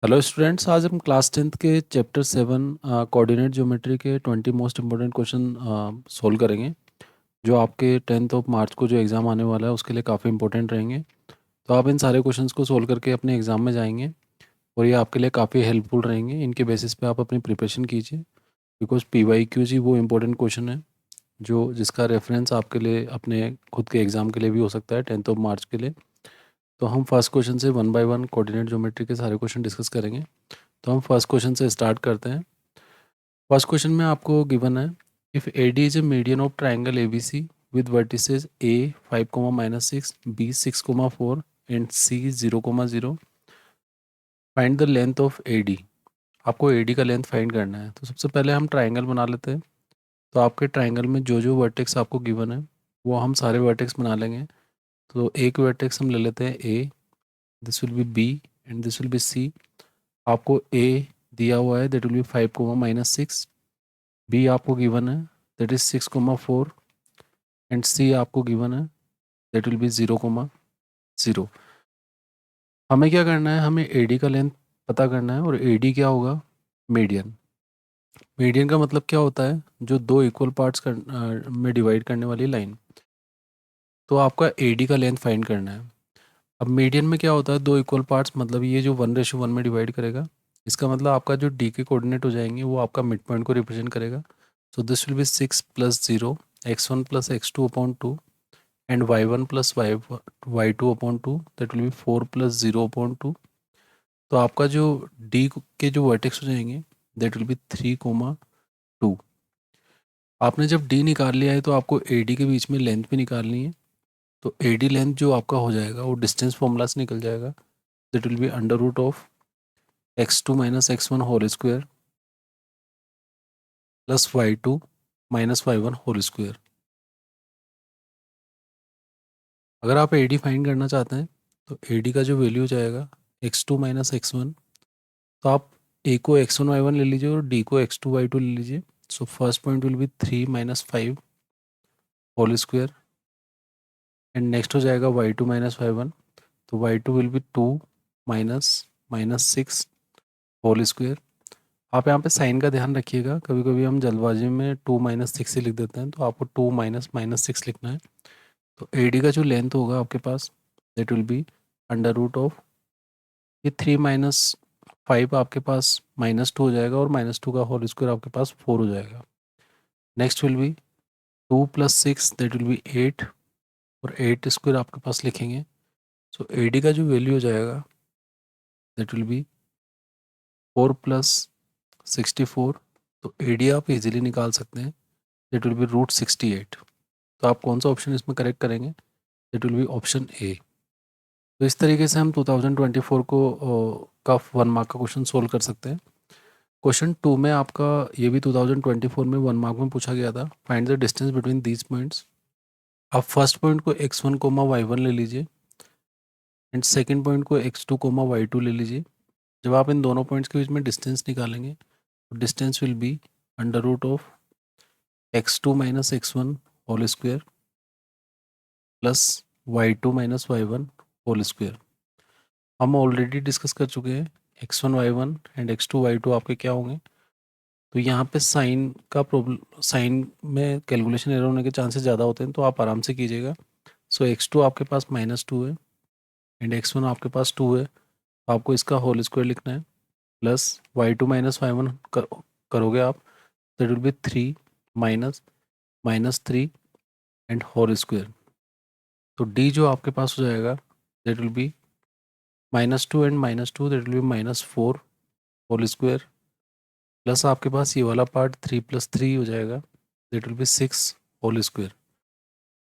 Hello students, आज हम class 10th के चैप्टर 7 कोऑर्डिनेट ज्योमेट्री के 20 मोस्ट इम्पोर्टेंट क्वेश्चन सोल्व करेंगे, जो आपके 10th ऑफ मार्च को जो एग्ज़ाम आने वाला है उसके लिए काफ़ी इंपॉर्टेंट रहेंगे। तो आप इन सारे क्वेश्चंस को सोल्व करके अपने एग्ज़ाम में जाएंगे और ये आपके लिए काफ़ी हेल्पफुल रहेंगे। इनके बेसिस पे आप अपनी प्रिपरेशन कीजिए, बिकॉज PYQs ही वो इम्पोर्टेंट क्वेश्चन है जो जिसका रेफरेंस आपके लिए अपने खुद के एग्ज़ाम के लिए भी हो सकता है 10th ऑफ मार्च के लिए। तो हम फर्स्ट क्वेश्चन से one by one coordinate geometry के सारे क्वेश्चन डिस्कस करेंगे। तो हम फर्स्ट क्वेश्चन से स्टार्ट करते हैं। फर्स्ट क्वेश्चन में आपको गिवन है, if AD is a median of triangle ABC with vertices A 5, -6, B 6, 4 and C 0, 0, find the length of AD। आपको AD का लेंथ फाइंड करना है। तो सबसे पहले हम ट्राइंगल बना लेते हैं। तो आपके ट्राइंगल में जो जो वर्टेक्स आपको गिवन है वो हम सारे वर्टेक्स बना लेंगे। तो एक वर्टेक्स हम ले लेते हैं A, this will B B and this will B C। आपको A दिया हुआ है, दैट विल बी 5, -6। बी आपको गिवन है, दैट इज 6, 4 एंड सी आपको गिवन है, दैट विल बी 0, 0। हमें क्या करना है, हमें AD का लेंथ पता करना है। और AD क्या होगा? मीडियन। मीडियन का मतलब क्या होता है? जो दो इक्वल पार्ट्स में डिवाइड करने वाली लाइन। तो आपका AD का लेंथ फाइंड करना है। अब मीडियन में क्या होता है? दो इक्वल पार्ट्स, मतलब ये जो 1:1 में डिवाइड करेगा, इसका मतलब आपका जो D के कोऑर्डिनेट हो जाएंगे वो आपका मिड पॉइंट को रिप्रेजेंट करेगा। सो this will be 6 + 0 x1 + x2/2 and y1 + y2/2, that will be 4 + 0/2। तो आपका जो D के जो वर्टेक्स हो जाएंगे, दैट विल बी 3, 2। आपने जब D निकाल लिया है तो आपको AD के बीच में लेंथ भी निकालनी है। तो AD लेंथ जो आपका हो जाएगा वो डिस्टेंस फॉर्मूला से निकल जाएगा, that will be √x2 - x1 whole square plus y2 - y1 whole square. अगर आप AD फाइंड करना चाहते हैं तो AD का जो वैल्यू हो जाएगा x2 - x1, तो आप A को x1 y1 ले लीजिए और D को x2 y2 ले लीजिए। So first point will be 3 - 5 whole square and next हो जाएगा y2 - y1। तो y2 will be 2 -6 whole square. आप यहाँ पे साइन का ध्यान रखिएगा, कभी कभी हम जल्दबाजी में 2 - 6 ही लिख देते हैं, तो आपको 2 - 6 लिखना है। तो AD का जो लेंथ होगा आपके पास, दैट विल बी √, ये 3 - 5 आपके पास -2 हो जाएगा और -2 का होल स्क्वायर आपके पास 4 हो जाएगा। Next will be 2 + 6, that will B 8 और 8 स्क्वायर आपके पास लिखेंगे। सो AD का जो वैल्यू हो जाएगा, दैट विल बी 4 + 64। तो AD आप इजीली निकाल सकते हैं, दैट विल बी √68। तो आप कौन सा ऑप्शन इसमें करेक्ट करेंगे? That will be option A। तो इस तरीके से हम 2024 को का 1 मार्क का क्वेश्चन सोल्व कर सकते हैं। क्वेश्चन 2 में आपका ये भी 2024 में 1 मार्क में पूछा गया था, find the distance between these points. आप फर्स्ट पॉइंट को x1, y1 ले लीजिए एंड सेकंड पॉइंट को x2, y2 ले लीजिए। जब आप इन दोनों पॉइंट्स के बीच में डिस्टेंस निकालेंगे तो distance will be √x2 - x1 whole square plus y2 - y1 whole square. हम ऑलरेडी डिस्कस कर चुके हैं, x1 y1 and x2 y2 आपके क्या होंगे। तो यहाँ पे साइन का प्रॉब्लम, साइन में कैलकुलेशन एरर होने के चांसेस ज़्यादा होते हैं, तो आप आराम से कीजिएगा। सो x2 आपके पास -2 है एंड x1 आपके पास 2 है, तो आपको इसका होल स्क्वायर लिखना है प्लस y2 - y1 करोगे आप, that will be 3 minus -3 and whole square. तो d जो आपके पास हो जाएगा, that will be -2 and -2, that will be -4 whole square plus आपके पास ये वाला पार्ट 3 + 3 हो जाएगा, that will be 6 whole square.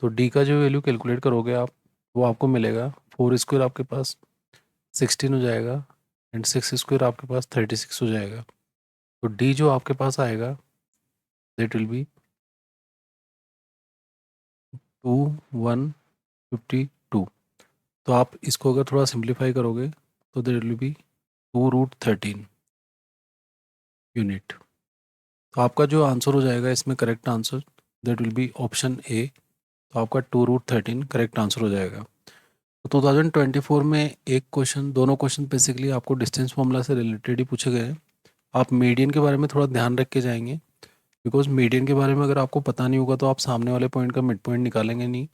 तो डी का जो वैल्यू कैलकुलेट करोगे आप, वो आपको मिलेगा 4 स्क्वायर आपके पास 16 हो जाएगा एंड 6 स्क्वायर आपके पास 36 हो जाएगा। तो डी जो आपके पास आएगा, दैट विल बी 2152। तो आप इसको अगर थोड़ा सिंप्लीफाई करोगे तो दैट विल बी 2√13 यूनिट। तो आपका जो आंसर हो जाएगा इसमें correct answer, that will be option A। तो आपका 2√13 करेक्ट आंसर हो जाएगा। तो 2024 में एक क्वेश्चन, दोनों क्वेश्चन बेसिकली आपको डिस्टेंस फॉर्मूला से रिलेटेड ही पूछे गए हैं। आप मीडियन के बारे में थोड़ा ध्यान रख के जाएंगे, बिकॉज मीडियन के बारे में अगर आपको पता नहीं होगा तो आप सामने वाले पॉइंट का मिड पॉइंट निकालेंगे नहीं,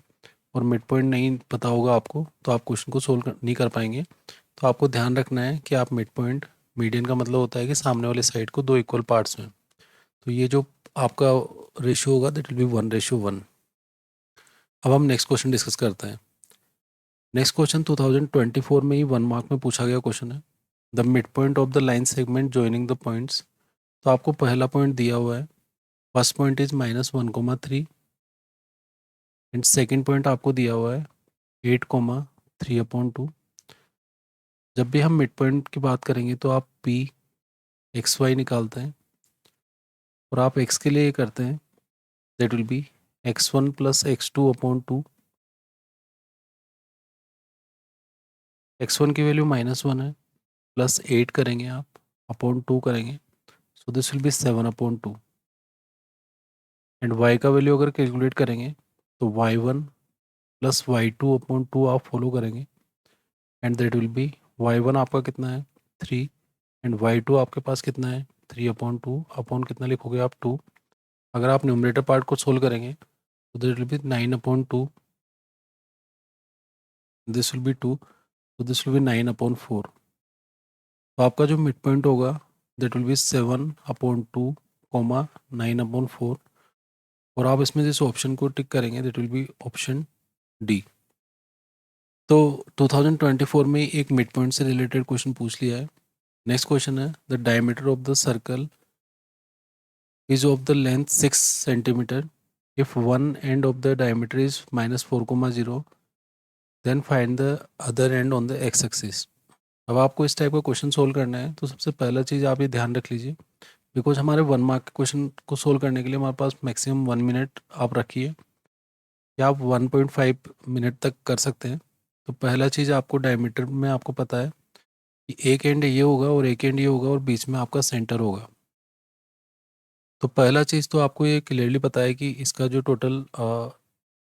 और मिड पॉइंट नहीं पता होगा आपको तो आप क्वेश्चन को नहीं कर पाएंगे। तो आपको ध्यान रखना है कि आप मिड पॉइंट, मीडियन का मतलब होता है कि सामने वाले साइड को दो इक्वल पार्ट्स में, तो ये जो आपका रेशियो होगा दैट विल बी 1:1। अब हम नेक्स्ट क्वेश्चन डिस्कस करते हैं। नेक्स्ट क्वेश्चन 2024 में ही 1 मार्क में पूछा गया क्वेश्चन है। The mid point of the line segment joining the points. तो आपको पहला पॉइंट दिया हुआ है, first point is -1,3, and second point आपको दिया हुआ है 8,3/2। जब भी हम मिड पॉइंट की बात करेंगे तो आप पी एक्स वाई निकालते हैं, और आप एक्स के लिए ये करते हैं that will be x1 + x2/2। x1 की वैल्यू -1 है, +8 करेंगे आप, /2 करेंगे, so this will B 7/2। And y का वैल्यू अगर कैलकुलेट करेंगे तो y1 + y2/2 आप फॉलो करेंगे, and that will B y1 आपका कितना है 3, एंड y2 आपके पास कितना है 3/2, अपॉन कितना लिखोगे आप 2। अगर आप न्यूमरेटर पार्ट को सोल्व करेंगे तो that will B 9/2, this will be 2, तो दिस विल बी 9/4। तो आपका जो मिड पॉइंट होगा दैट विल बी 7/2, 9/4। और आप इसमें जिस ऑप्शन को टिक करेंगे that will be option D. तो 2024 में एक मिड पॉइंट से रिलेटेड क्वेश्चन पूछ लिया है। नेक्स्ट क्वेश्चन है, the diameter of the circle is of the length 6 centimeter. If one end of the diameter is -4,0, then find the other end on the x axis. अब आपको इस type का question solve करना है तो सबसे पहला चीज़ आप ये ध्यान रख लीजिए, बिकॉज हमारे 1 मार्क के क्वेश्चन को सोल्व करने के लिए हमारे पास मैक्सिमम 1 मिनट आप रखिए, या आप 1.5 मिनट तक कर सकते हैं। तो पहला चीज़ आपको डायमीटर में आपको पता है कि एक एंड ये होगा और एक एंड ये होगा और बीच में आपका सेंटर होगा। तो पहला चीज़ तो आपको ये क्लियरली पता है कि इसका जो टोटल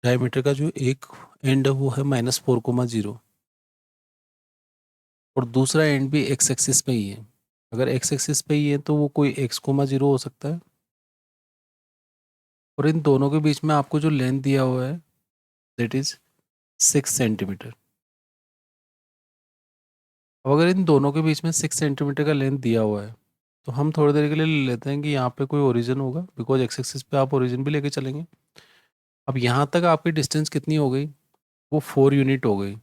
डायमीटर का जो एक एंड है वो है -4,0, और दूसरा एंड भी एक्स एक्सिस पे ही है। अगर एक्स एक्सिस पे ही है तो वो कोई x,0 हो सकता है, और इन दोनों के बीच में आपको जो लेंथ दिया हुआ है दैट इज 6 सेंटीमीटर। अब अगर इन दोनों के बीच में 6 सेंटीमीटर का लेंथ दिया हुआ है तो हम थोड़ी देर के लिए ले लेते हैं कि यहाँ पे कोई ओरिजिन होगा, बिकॉज एक्स एक्सिस पे आप ओरिजिन भी लेके चलेंगे। अब यहाँ तक आपकी डिस्टेंस कितनी हो गई, वो 4 यूनिट हो गई।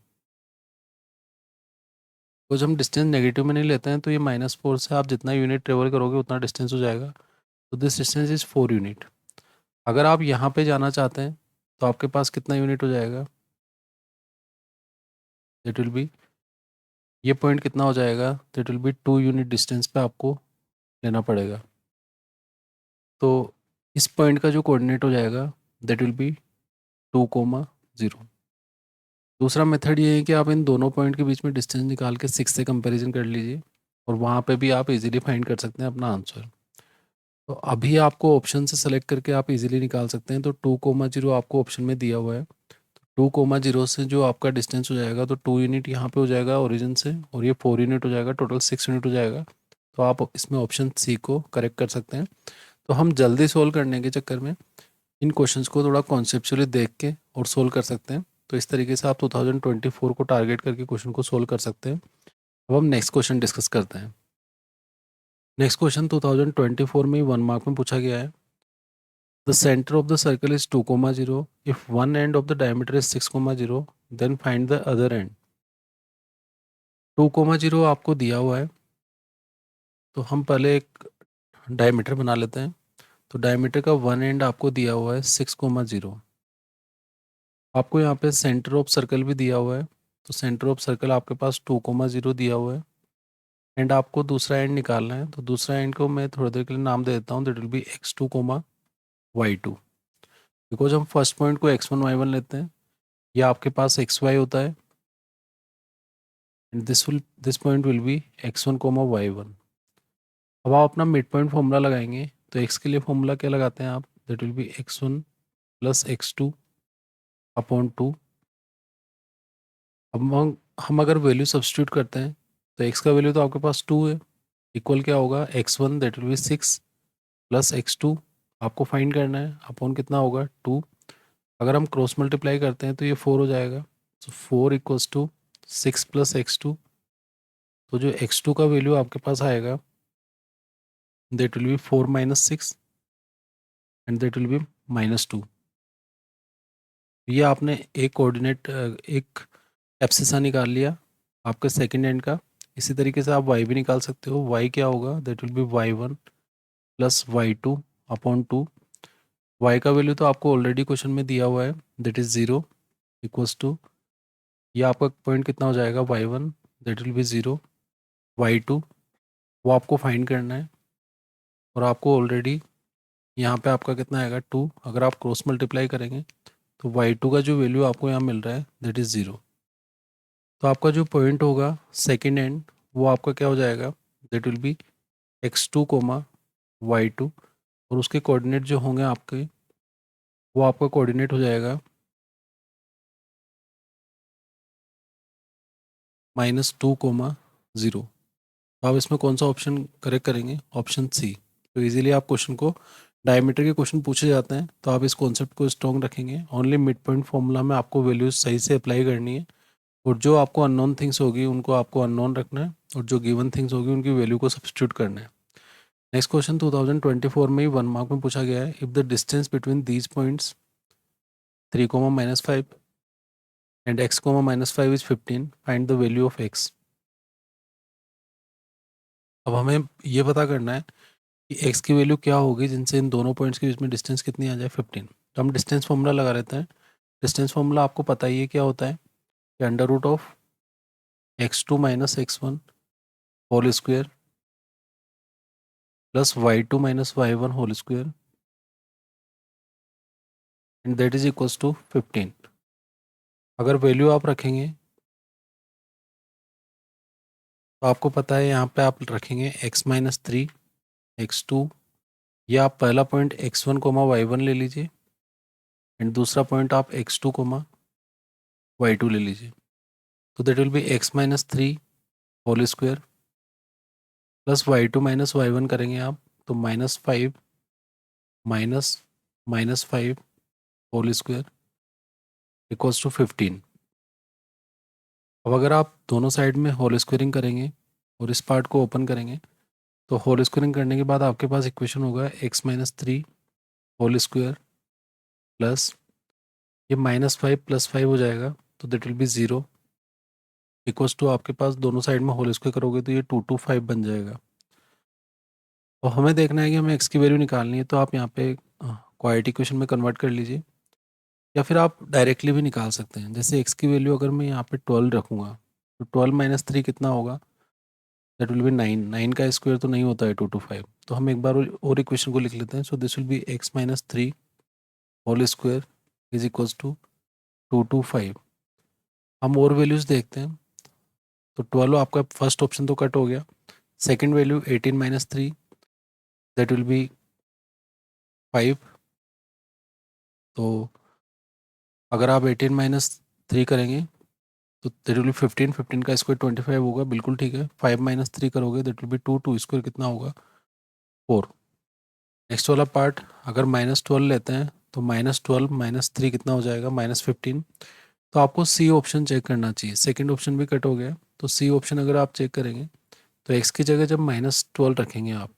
तो जब हम डिस्टेंस नेगेटिव में नहीं लेते हैं तो ये -4 से आप जितना यूनिट ट्रेवल करोगे उतना डिस्टेंस हो जाएगा। तो दिस डिस्टेंस इज़ 4 यूनिट। अगर आप यहाँ पे जाना चाहते हैं तो आपके पास कितना यूनिट हो जाएगा, दैट विल बी, ये पॉइंट कितना हो जाएगा, that will be 2 unit distance पे आपको लेना पड़ेगा। तो इस पॉइंट का जो कोऑर्डिनेट हो जाएगा दैट विल बी 2,0। दूसरा मेथड ये है कि आप इन दोनों पॉइंट के बीच में डिस्टेंस निकाल के 6 से कंपैरिजन कर लीजिए, और वहाँ पे भी आप इजीली फाइंड कर सकते हैं अपना आंसर। तो अभी आपको ऑप्शन से सेलेक्ट करके आप इजीली निकाल सकते हैं। तो 2,0 आपको ऑप्शन में दिया हुआ है, 2,0 से जो आपका डिस्टेंस हो जाएगा तो 2 यूनिट यहाँ पे हो जाएगा ओरिजिन से, और ये 4 यूनिट हो जाएगा, टोटल 6 यूनिट हो जाएगा। तो आप इसमें ऑप्शन सी को करेक्ट कर सकते हैं। तो हम जल्दी सोल्व करने के चक्कर में इन क्वेश्चंस को थोड़ा कॉन्सेप्चुअली देख के और सोल्व कर सकते हैं। तो इस तरीके से आप 2024 को टारगेट करके क्वेश्चन को सोल्व कर सकते हैं। अब हम नेक्स्ट क्वेश्चन डिस्कस करते हैं। नेक्स्ट क्वेश्चन 2024 में ही 1 मार्क में पूछा गया है। The centre of the circle is 2,0। If one end of the diameter is 6,0, then find the other end. 2,0 आपको दिया हुआ है, तो हम पहले एक डायमीटर बना लेते हैं। तो डायमीटर का वन एंड आपको दिया हुआ है 6,0। आपको यहाँ पे सेंटर ऑफ सर्कल भी दिया हुआ है, तो सेंटर ऑफ सर्कल आपके पास 2,0 दिया हुआ है, एंड आपको दूसरा एंड निकालना है। तो दूसरा एंड को मैं थोड़ी देर के लिए नाम दे देता हूँ, that will be x2, y2। Because हम फर्स्ट पॉइंट को x1 y1 लेते हैं, या आपके पास xy होता है, and this point will be x1, y1। अब आप अपना मिड पॉइंट फॉर्मूला लगाएंगे, तो x के लिए फॉर्मूला क्या लगाते हैं आप, that will be x1 + x2/2। हम अगर वैल्यू सब्स्टिट्यूट करते हैं तो x का वैल्यू तो आपके पास 2 है, इक्वल क्या होगा x1 that will be 6 plus x2 आपको फाइंड करना है अपॉन कितना होगा 2। अगर हम क्रॉस मल्टीप्लाई करते हैं तो ये 4 हो जाएगा, तो 4 इक्वल्स टू 6 प्लस x2। तो जो x2 का वैल्यू आपके पास आएगा that will be 4 minus 6 and that will be -2। ये आपने एक कोऑर्डिनेट एक एब्सिसा निकाल लिया आपके सेकंड एंड का। इसी तरीके से आप y भी निकाल सकते हो। y क्या होगा that will B y1 plus y2 upon 2। y का वैल्यू तो आपको ऑलरेडी क्वेश्चन में दिया हुआ है दैट इज़ 0 इक्वल्स टू, ये आपका पॉइंट कितना हो जाएगा y1 that will be 0, y2 वो आपको फाइंड करना है और आपको ऑलरेडी यहाँ पे आपका कितना आएगा 2। अगर आप क्रॉस मल्टीप्लाई करेंगे तो y2 का जो वैल्यू आपको यहाँ मिल रहा है दैट इज़ 0। तो आपका जो पॉइंट होगा सेकेंड एंड वो आपका क्या हो जाएगा that will be x2 coma y2 और उसके कोऑर्डिनेट जो होंगे आपके वो आपका कोऑर्डिनेट हो जाएगा -2 कोमा 0। तो आप इसमें कौन सा ऑप्शन करेक्ट करेंगे, ऑप्शन सी। तो इजीली आप क्वेश्चन को, डायमीटर के क्वेश्चन पूछे जाते हैं तो आप इस कॉन्सेप्ट को स्ट्रॉन्ग रखेंगे। ओनली मिड पॉइंट फॉर्मूला में आपको वैल्यूज सही से अप्लाई करनी है और जो आपको अननोन थिंग्स होगी उनको आपको अननोन रखना है और जो गिवन थिंग्स होगी उनकी वैल्यू को सब्स्टिट्यूट करना है। नेक्स्ट क्वेश्चन 2024 में ही 1 मार्क में पूछा गया है। If the distance between these points 3, -5 and x, -5 is 15, find the value of x। अब हमें ये पता करना है कि x की वैल्यू क्या होगी जिनसे इन दोनों पॉइंट्स के बीच में डिस्टेंस कितनी आ जाए 15। तो हम डिस्टेंस फॉर्मूला लगा लेते हैं। डिस्टेंस फॉर्मूला आपको पता ही है क्या होता है कि under root of x2 minus x1 whole square plus y2 minus y1 whole square and that is equals to 15। अगर वैल्यू आप रखेंगे तो आपको पता है यहाँ पे आप रखेंगे x-3 x2, या आप पहला पॉइंट x1 कोमा y1 ले लीजिए एंड दूसरा पॉइंट आप x2 कोमा y2 ले लीजिए। तो that will be x-3 whole square plus y2 minus y1 करेंगे आप तो -5 -5 होल स्क्वायर इक्वल्स टू 15। अब अगर आप दोनों साइड में होल स्क्वायरिंग करेंगे और इस पार्ट को ओपन करेंगे तो होल स्क्वायरिंग करने के बाद आपके पास इक्वेशन होगा x-3 होल स्क्वायर प्लस ये -5 + 5 हो जाएगा तो that will be 0 equals to, आपके पास दोनों साइड में होल स्क्वायर करोगे तो ये 2 बन जाएगा। और हमें देखना है कि हमें x की वैल्यू निकालनी है तो आप यहाँ पे क्वाड्रेटिक इक्वेशन में कन्वर्ट कर लीजिए या फिर आप डायरेक्टली भी निकाल सकते हैं। जैसे x की वैल्यू अगर मैं यहाँ पे 12 रखूँगा तो 12 - 3 कितना होगा दैट विल बी 9। 9 का स्क्वायर तो नहीं होता है 225। तो हम एक बार और इक्वेशन को लिख लेते हैं। So this will be x-3 whole square is equals to 225। हम और वैल्यूज़ देखते हैं तो 12 आपका फर्स्ट ऑप्शन तो कट हो गया। Second value 18 - 3 that will be 5। तो अगर आप 18 - 3 करेंगे तो दैट विल बी 15। 15 का स्क्वायर 25 होगा, बिल्कुल ठीक है। 5 - 3 करोगे दैट विल बी 2। 2 स्क्वायर कितना होगा 4। नेक्स्ट वाला पार्ट अगर -12 लेते हैं तो -12 - 3 कितना हो जाएगा -15। तो आपको सी ऑप्शन चेक करना चाहिए। सेकंड ऑप्शन भी कट हो गया तो सी ऑप्शन अगर आप चेक करेंगे तो एक्स की जगह जब -12 रखेंगे आप,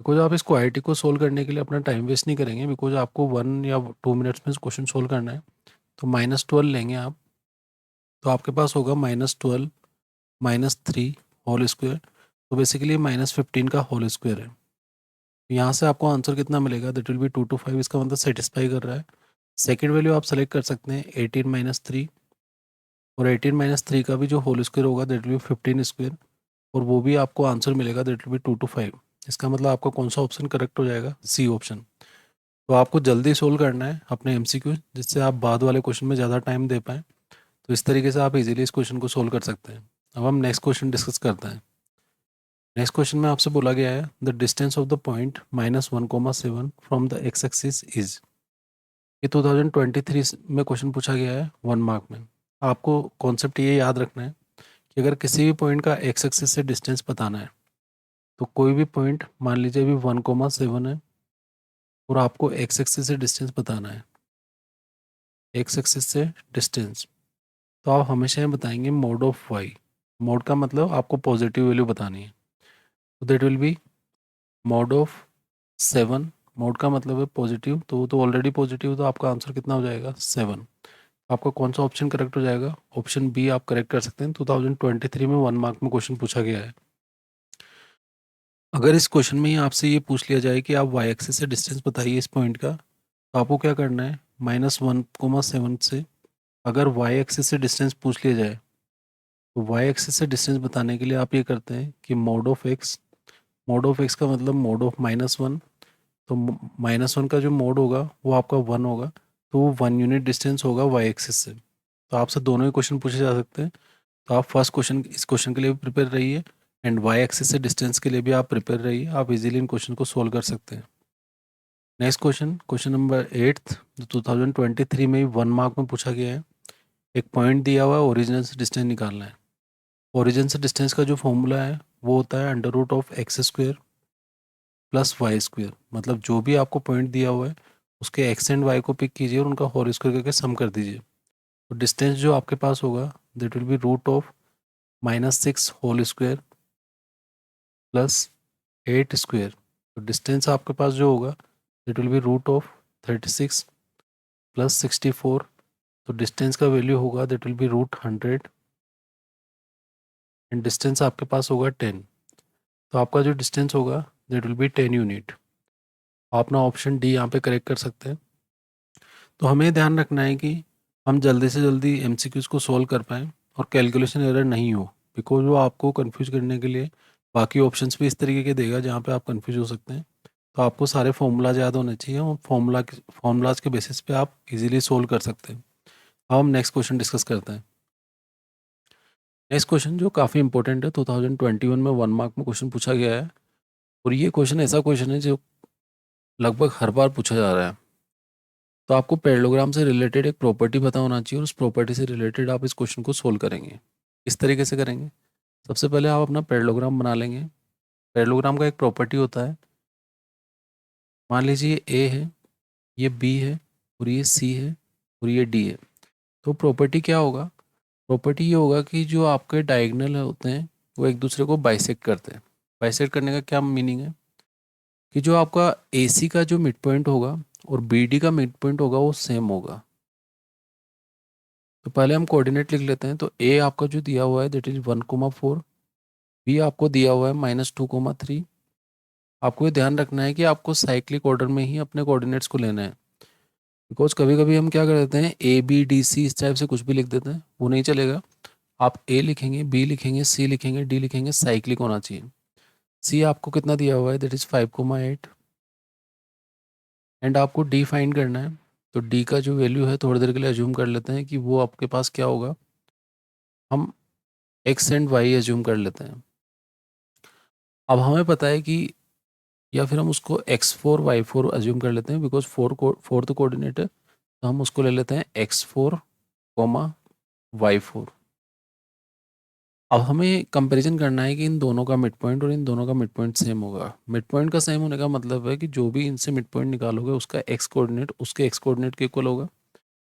बिकॉज आप इस क्वालिटी को सोल्व करने के लिए अपना टाइम वेस्ट नहीं करेंगे, बिकॉज आपको 1 या 2 मिनट्स में क्वेश्चन सोल्व करना है। तो -12 लेंगे आप तो आपके पास होगा -12 -3 होल स्क्वायर, तो बेसिकली -15 का होल स्क्वायर है। यहाँ से आपको आंसर कितना मिलेगा दैट विल बी 2 to 5। इसका मतलब सेटिस्फाई कर रहा है। सेकेंड वैल्यू आप सेलेक्ट कर सकते हैं 18 - 3 और 18 - 3 का भी जो होल स्क्वायर होगा दैट विल बी 15 स्क्वायर और वो भी आपको आंसर मिलेगा दैट विल बी 2 to 5। इसका मतलब आपका कौन सा ऑप्शन करेक्ट हो जाएगा, सी ऑप्शन। तो आपको जल्दी सोल्व करना है अपने एमसीक्यू जिससे आप बाद वाले क्वेश्चन में ज़्यादा टाइम दे पाएँ। तो इस तरीके से आप इजीली इस क्वेश्चन को सोल्व कर सकते हैं। अब हम नेक्स्ट क्वेश्चन डिस्कस करते हैं। नेक्स्ट क्वेश्चन में आपसे बोला गया है the distance of the point -1, 7 from the x axis is. ये 2023 में क्वेश्चन पूछा गया है 1 मार्क में। आपको कॉन्सेप्ट ये याद रखना है कि अगर किसी भी पॉइंट का एक्स एक्सिस से डिस्टेंस बताना है तो कोई भी पॉइंट मान लीजिए अभी 1,7 है और आपको एक्स एक्सिस से डिस्टेंस बताना है, एक्स एक्सिस से डिस्टेंस, तो आप हमेशा ये बताएंगे मोड ऑफ वाई। मोड का मतलब आपको पॉजिटिव वैल्यू बतानी है, तो that will B mode of 7। Mode का मतलब है पॉजिटिव, तो वो तो ऑलरेडी पॉजिटिव, तो आपका आंसर कितना हो जाएगा 7। आपका कौन सा ऑप्शन करेक्ट हो जाएगा? ऑप्शन बी आप करेक्ट कर सकते हैं। 2023 में 1 मार्क में क्वेश्चन पूछा गया है। अगर इस क्वेश्चन में ही आपसे ये पूछ लिया जाए कि आप वाई एक्सिस से डिस्टेंस बताइए इस पॉइंट का, तो आपको क्या करना है, -1,7 से अगर वाई एक्सिस से डिस्टेंस पूछ लिया जाए तो वाई एक्सिस से डिस्टेंस बताने के लिए आप ये करते हैं कि मोड ऑफ एक्स का मतलब मोड ऑफ -1, तो -1 का जो मोड होगा वो आपका 1 होगा, तो वो 1 यूनिट डिस्टेंस होगा वाई एक्सिस से। तो आपसे दोनों ही क्वेश्चन पूछे जा सकते हैं, तो आप फर्स्ट क्वेश्चन इस क्वेश्चन के लिए भी प्रिपेयर रहिए एंड वाई एक्सिस से डिस्टेंस के लिए भी आप प्रिपेयर रहिए। आप इजीली इन क्वेश्चन को सोल्व कर सकते हैं। नेक्स्ट क्वेश्चन, क्वेश्चन नंबर 8 जो 2023 में ही 1 मार्क में पूछा गया है। एक पॉइंट दिया हुआ है, ओरिजिन से डिस्टेंस निकालना है। ओरिजिन से डिस्टेंस का जो फॉर्मूला है वो होता है √(x²) प्लस y²। मतलब जो भी आपको पॉइंट दिया हुआ है उसके एक्स एंड वाई को पिक कीजिए और उनका होल स्क्वायर करके सम कर दीजिए। तो डिस्टेंस जो आपके पास होगा that will be √(-6) whole square plus 8 square. तो डिस्टेंस आपके पास जो होगा दैट विल बी √36 प्लस 64। तो डिस्टेंस का वैल्यू होगा that will B √100 and distance आपके पास होगा 10। तो आपका जो डिस्टेंस होगा दैट विल बी 10 यूनिट। आप अपना ऑप्शन डी यहाँ पे करेक्ट कर सकते हैं। तो हमें ध्यान रखना है कि हम जल्दी से जल्दी एमसीक्यूज़ को सॉल्व कर पाएँ और कैलकुलेशन एरर नहीं हो, बिकॉज वो आपको कंफ्यूज करने के लिए बाकी ऑप्शंस भी इस तरीके के देगा जहाँ पे आप कंफ्यूज हो सकते हैं। तो आपको सारे फॉर्मूलाज याद होने चाहिए और फॉर्मूलाज के बेसिस पे आप इजीली सोल्व कर सकते हैं। अब हम नेक्स्ट क्वेश्चन डिस्कस करते हैं। नेक्स्ट क्वेश्चन जो काफ़ी इंपॉर्टेंट है, 2021 में 1 मार्क में क्वेश्चन पूछा गया है और ये क्वेश्चन ऐसा क्वेश्चन है जो लगभग हर बार पूछा जा रहा है। तो आपको पैरेललोग्राम से रिलेटेड एक प्रॉपर्टी पता होना चाहिए और उस प्रॉपर्टी से रिलेटेड आप इस क्वेश्चन को सोल्व करेंगे। इस तरीके से करेंगे, सबसे पहले आप अपना पैरेललोग्राम बना लेंगे। पैरेललोग्राम का एक प्रॉपर्टी होता है, मान लीजिए ये ए है, ये बी है और ये सी है और ये डी है। तो प्रॉपर्टी क्या होगा? प्रॉपर्टी ये होगा कि जो आपके डायगोनल होते हैं वो एक दूसरे को बाइसेक्ट करते हैं। बाइसेक्ट करने का क्या मीनिंग है कि जो आपका ए सी का जो मिड पॉइंट होगा और बी डी का मिड पॉइंट होगा वो सेम होगा। तो पहले हम कोऑर्डिनेट लिख लेते हैं। तो ए आपका जो दिया हुआ है दैट इज 1,4, बी आपको दिया हुआ है -2,3। आपको ये ध्यान रखना है कि आपको साइक्लिक ऑर्डर में ही अपने कोऑर्डिनेट्स को लेना है, बिकॉज कभी कभी हम क्या कर देते हैं A B D C इस टाइप से कुछ भी लिख देते हैं, वो नहीं चलेगा। आप ए लिखेंगे, बी लिखेंगे, सी लिखेंगे, डी लिखेंगे, साइक्लिक होना चाहिए। सी आपको कितना दिया हुआ है दैट इज 5,8 एंड आपको डी फाइंड करना है। तो डी का जो वैल्यू है थोड़ी देर के लिए अज्यूम कर लेते हैं कि वो आपके पास क्या होगा, हम एक्स एंड वाई एज्यूम कर लेते हैं। अब हमें पता है कि, या फिर हम उसको x4 y4 अज्यूम कर लेते हैं बिकॉज फोर्थ कोऑर्डिनेट है, तो हम उसको ले लेते हैं x4, y4। अब हमें कंपैरिजन करना है कि इन दोनों का मिड पॉइंट और इन दोनों का मिड पॉइंट सेम होगा। मिड पॉइंट का सेम होने का मतलब है कि जो भी इनसे मिड पॉइंट निकालोगे उसका एक्स कोऑर्डिनेट उसके एक्स कोऑर्डिनेट के इक्वल होगा,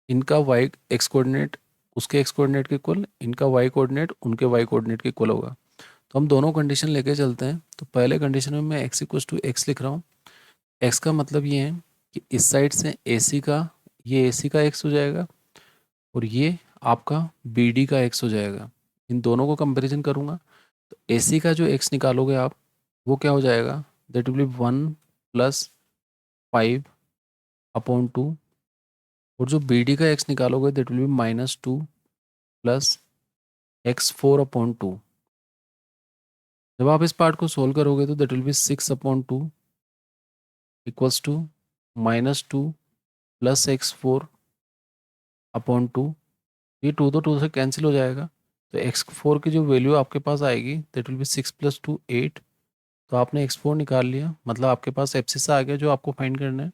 इनका वाई एक्स कोऑर्डिनेट उसके एक्स कोऑर्डिनेट के इक्वल, इनका वाई कोऑर्डिनेट उनके वाई कोऑर्डिनेट के इक्वल होगा। तो हम दोनों कंडीशन लेके चलते हैं। तो पहले कंडीशन में मैं x=x लिख रहा हूँ। x का मतलब ये है कि इस साइड से AC का, ये AC का x हो जाएगा और ये आपका BD का x हो जाएगा। इन दोनों को कंपैरिजन करूँगा तो AC का जो x निकालोगे आप वो क्या हो जाएगा, दैट विल बी 1+5/2 और जो BD का x निकालोगे दैट विल बी -2 + x4/2। जब आप इस पार्ट को सोल्व करोगे तो that will be 6/2 equals to -2 + x4/2। ये 2 तो 2 से कैंसिल हो जाएगा, तो x4 की जो वैल्यू आपके पास आएगी दैट विल बी 6 + 2 8। तो आपने x4 निकाल लिया, मतलब आपके पास एब्सिस आ गया जो आपको फाइंड करना है।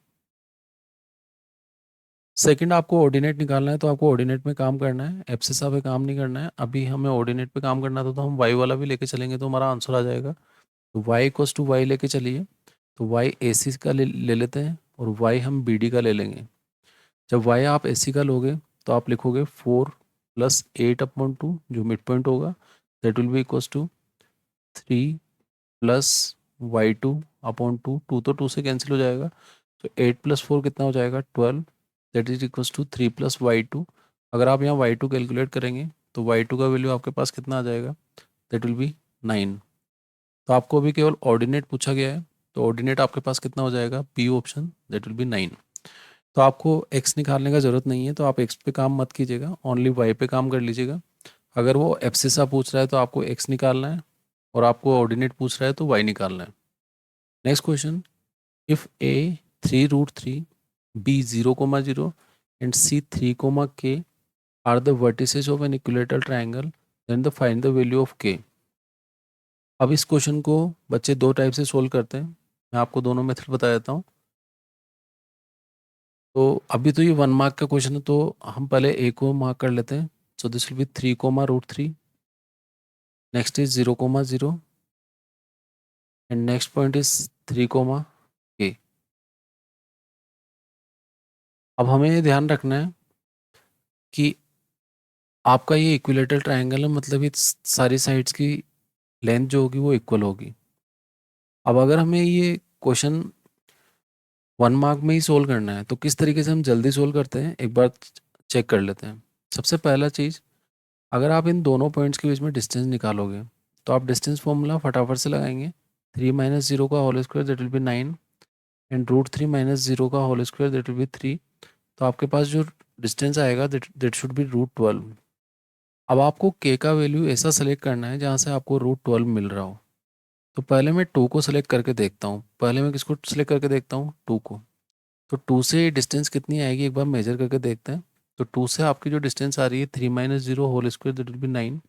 सेकंड आपको ऑर्डिनेट निकालना है, तो आपको ऑर्डिनेट में काम करना है, एब्सिसा पे काम नहीं करना है। अभी हमें ऑर्डिनेट पे काम करना था, तो हम वाई वाला भी लेके चलेंगे तो हमारा आंसर आ जाएगा। तो वाई इक्वल्स टू वाई लेके चलिए, तो वाई ए सी का ले लेते हैं और वाई हम बी डी का ले लेंगे। जब वाई आप ए सी का लोगे तो आप लिखोगे 4 + 8/2 जो मिड पॉइंट होगा, that will be equals to 3 + y2/2। Two तो 2 से कैंसिल हो जाएगा, तो 8 + 4 कितना हो जाएगा 12, that is equals to 3 + y2। अगर आप यहाँ y2 कैलकुलेट करेंगे तो y2 का वैल्यू आपके पास कितना आ जाएगा, दैट विल बी 9। तो आपको अभी केवल ऑर्डिनेट पूछा गया है, तो ऑर्डिनेट आपके पास कितना हो जाएगा, B option, that will be 9। तो आपको x निकालने का ज़रूरत नहीं है, तो आप x पे काम मत कीजिएगा, ओनली y पे काम कर लीजिएगा। अगर वो एब्सिसा पूछ रहा है तो आपको x निकालना है, और आपको ऑर्डिनेट पूछ रहा है तो y निकालना है। Next question, if a 3√3, b 0,0 and c 3, k are the vertices of an equilateral triangle, then find the value of k। अब इस क्वेश्चन को बच्चे दो टाइप से सोल्व करते हैं, मैं आपको दोनों मेथड बता देता हूँ। तो अभी तो ये 1 मार्क का क्वेश्चन है, तो हम पहले ए को मार्क कर लेते हैं। So this will be 3, √3, next is 0,0 and next point is 3, k। अब हमें ये ध्यान रखना है कि आपका ये इक्विलेटरल ट्रायंगल है, मतलब ये सारी साइड्स की लेंथ जो होगी वो इक्वल होगी। अब अगर हमें ये क्वेश्चन 1 मार्क में ही सोल्व करना है, तो किस तरीके से हम जल्दी सोल्व करते हैं एक बार चेक कर लेते हैं। सबसे पहला चीज़, अगर आप इन दोनों पॉइंट्स के बीच में डिस्टेंस निकालोगे तो आप डिस्टेंस फॉर्मूला फटाफट से लगाएंगे। 3 - 0 का whole square that will be 9 and √3 - 0 का whole square that will be 3। तो आपके पास जो डिस्टेंस आएगा दैट शुड बी √12। अब आपको के का वैल्यू ऐसा सेलेक्ट करना है जहाँ से आपको √12 मिल रहा हो। तो पहले मैं 2 को सेलेक्ट करके देखता हूँ। पहले मैं किसको सेलेक्ट करके देखता हूँ, 2 को। तो 2 से डिस्टेंस कितनी आएगी एक बार मेजर करके देखते हैं। तो 2 से आपकी जो डिस्टेंस आ रही है 3 - 0 whole square that will be 9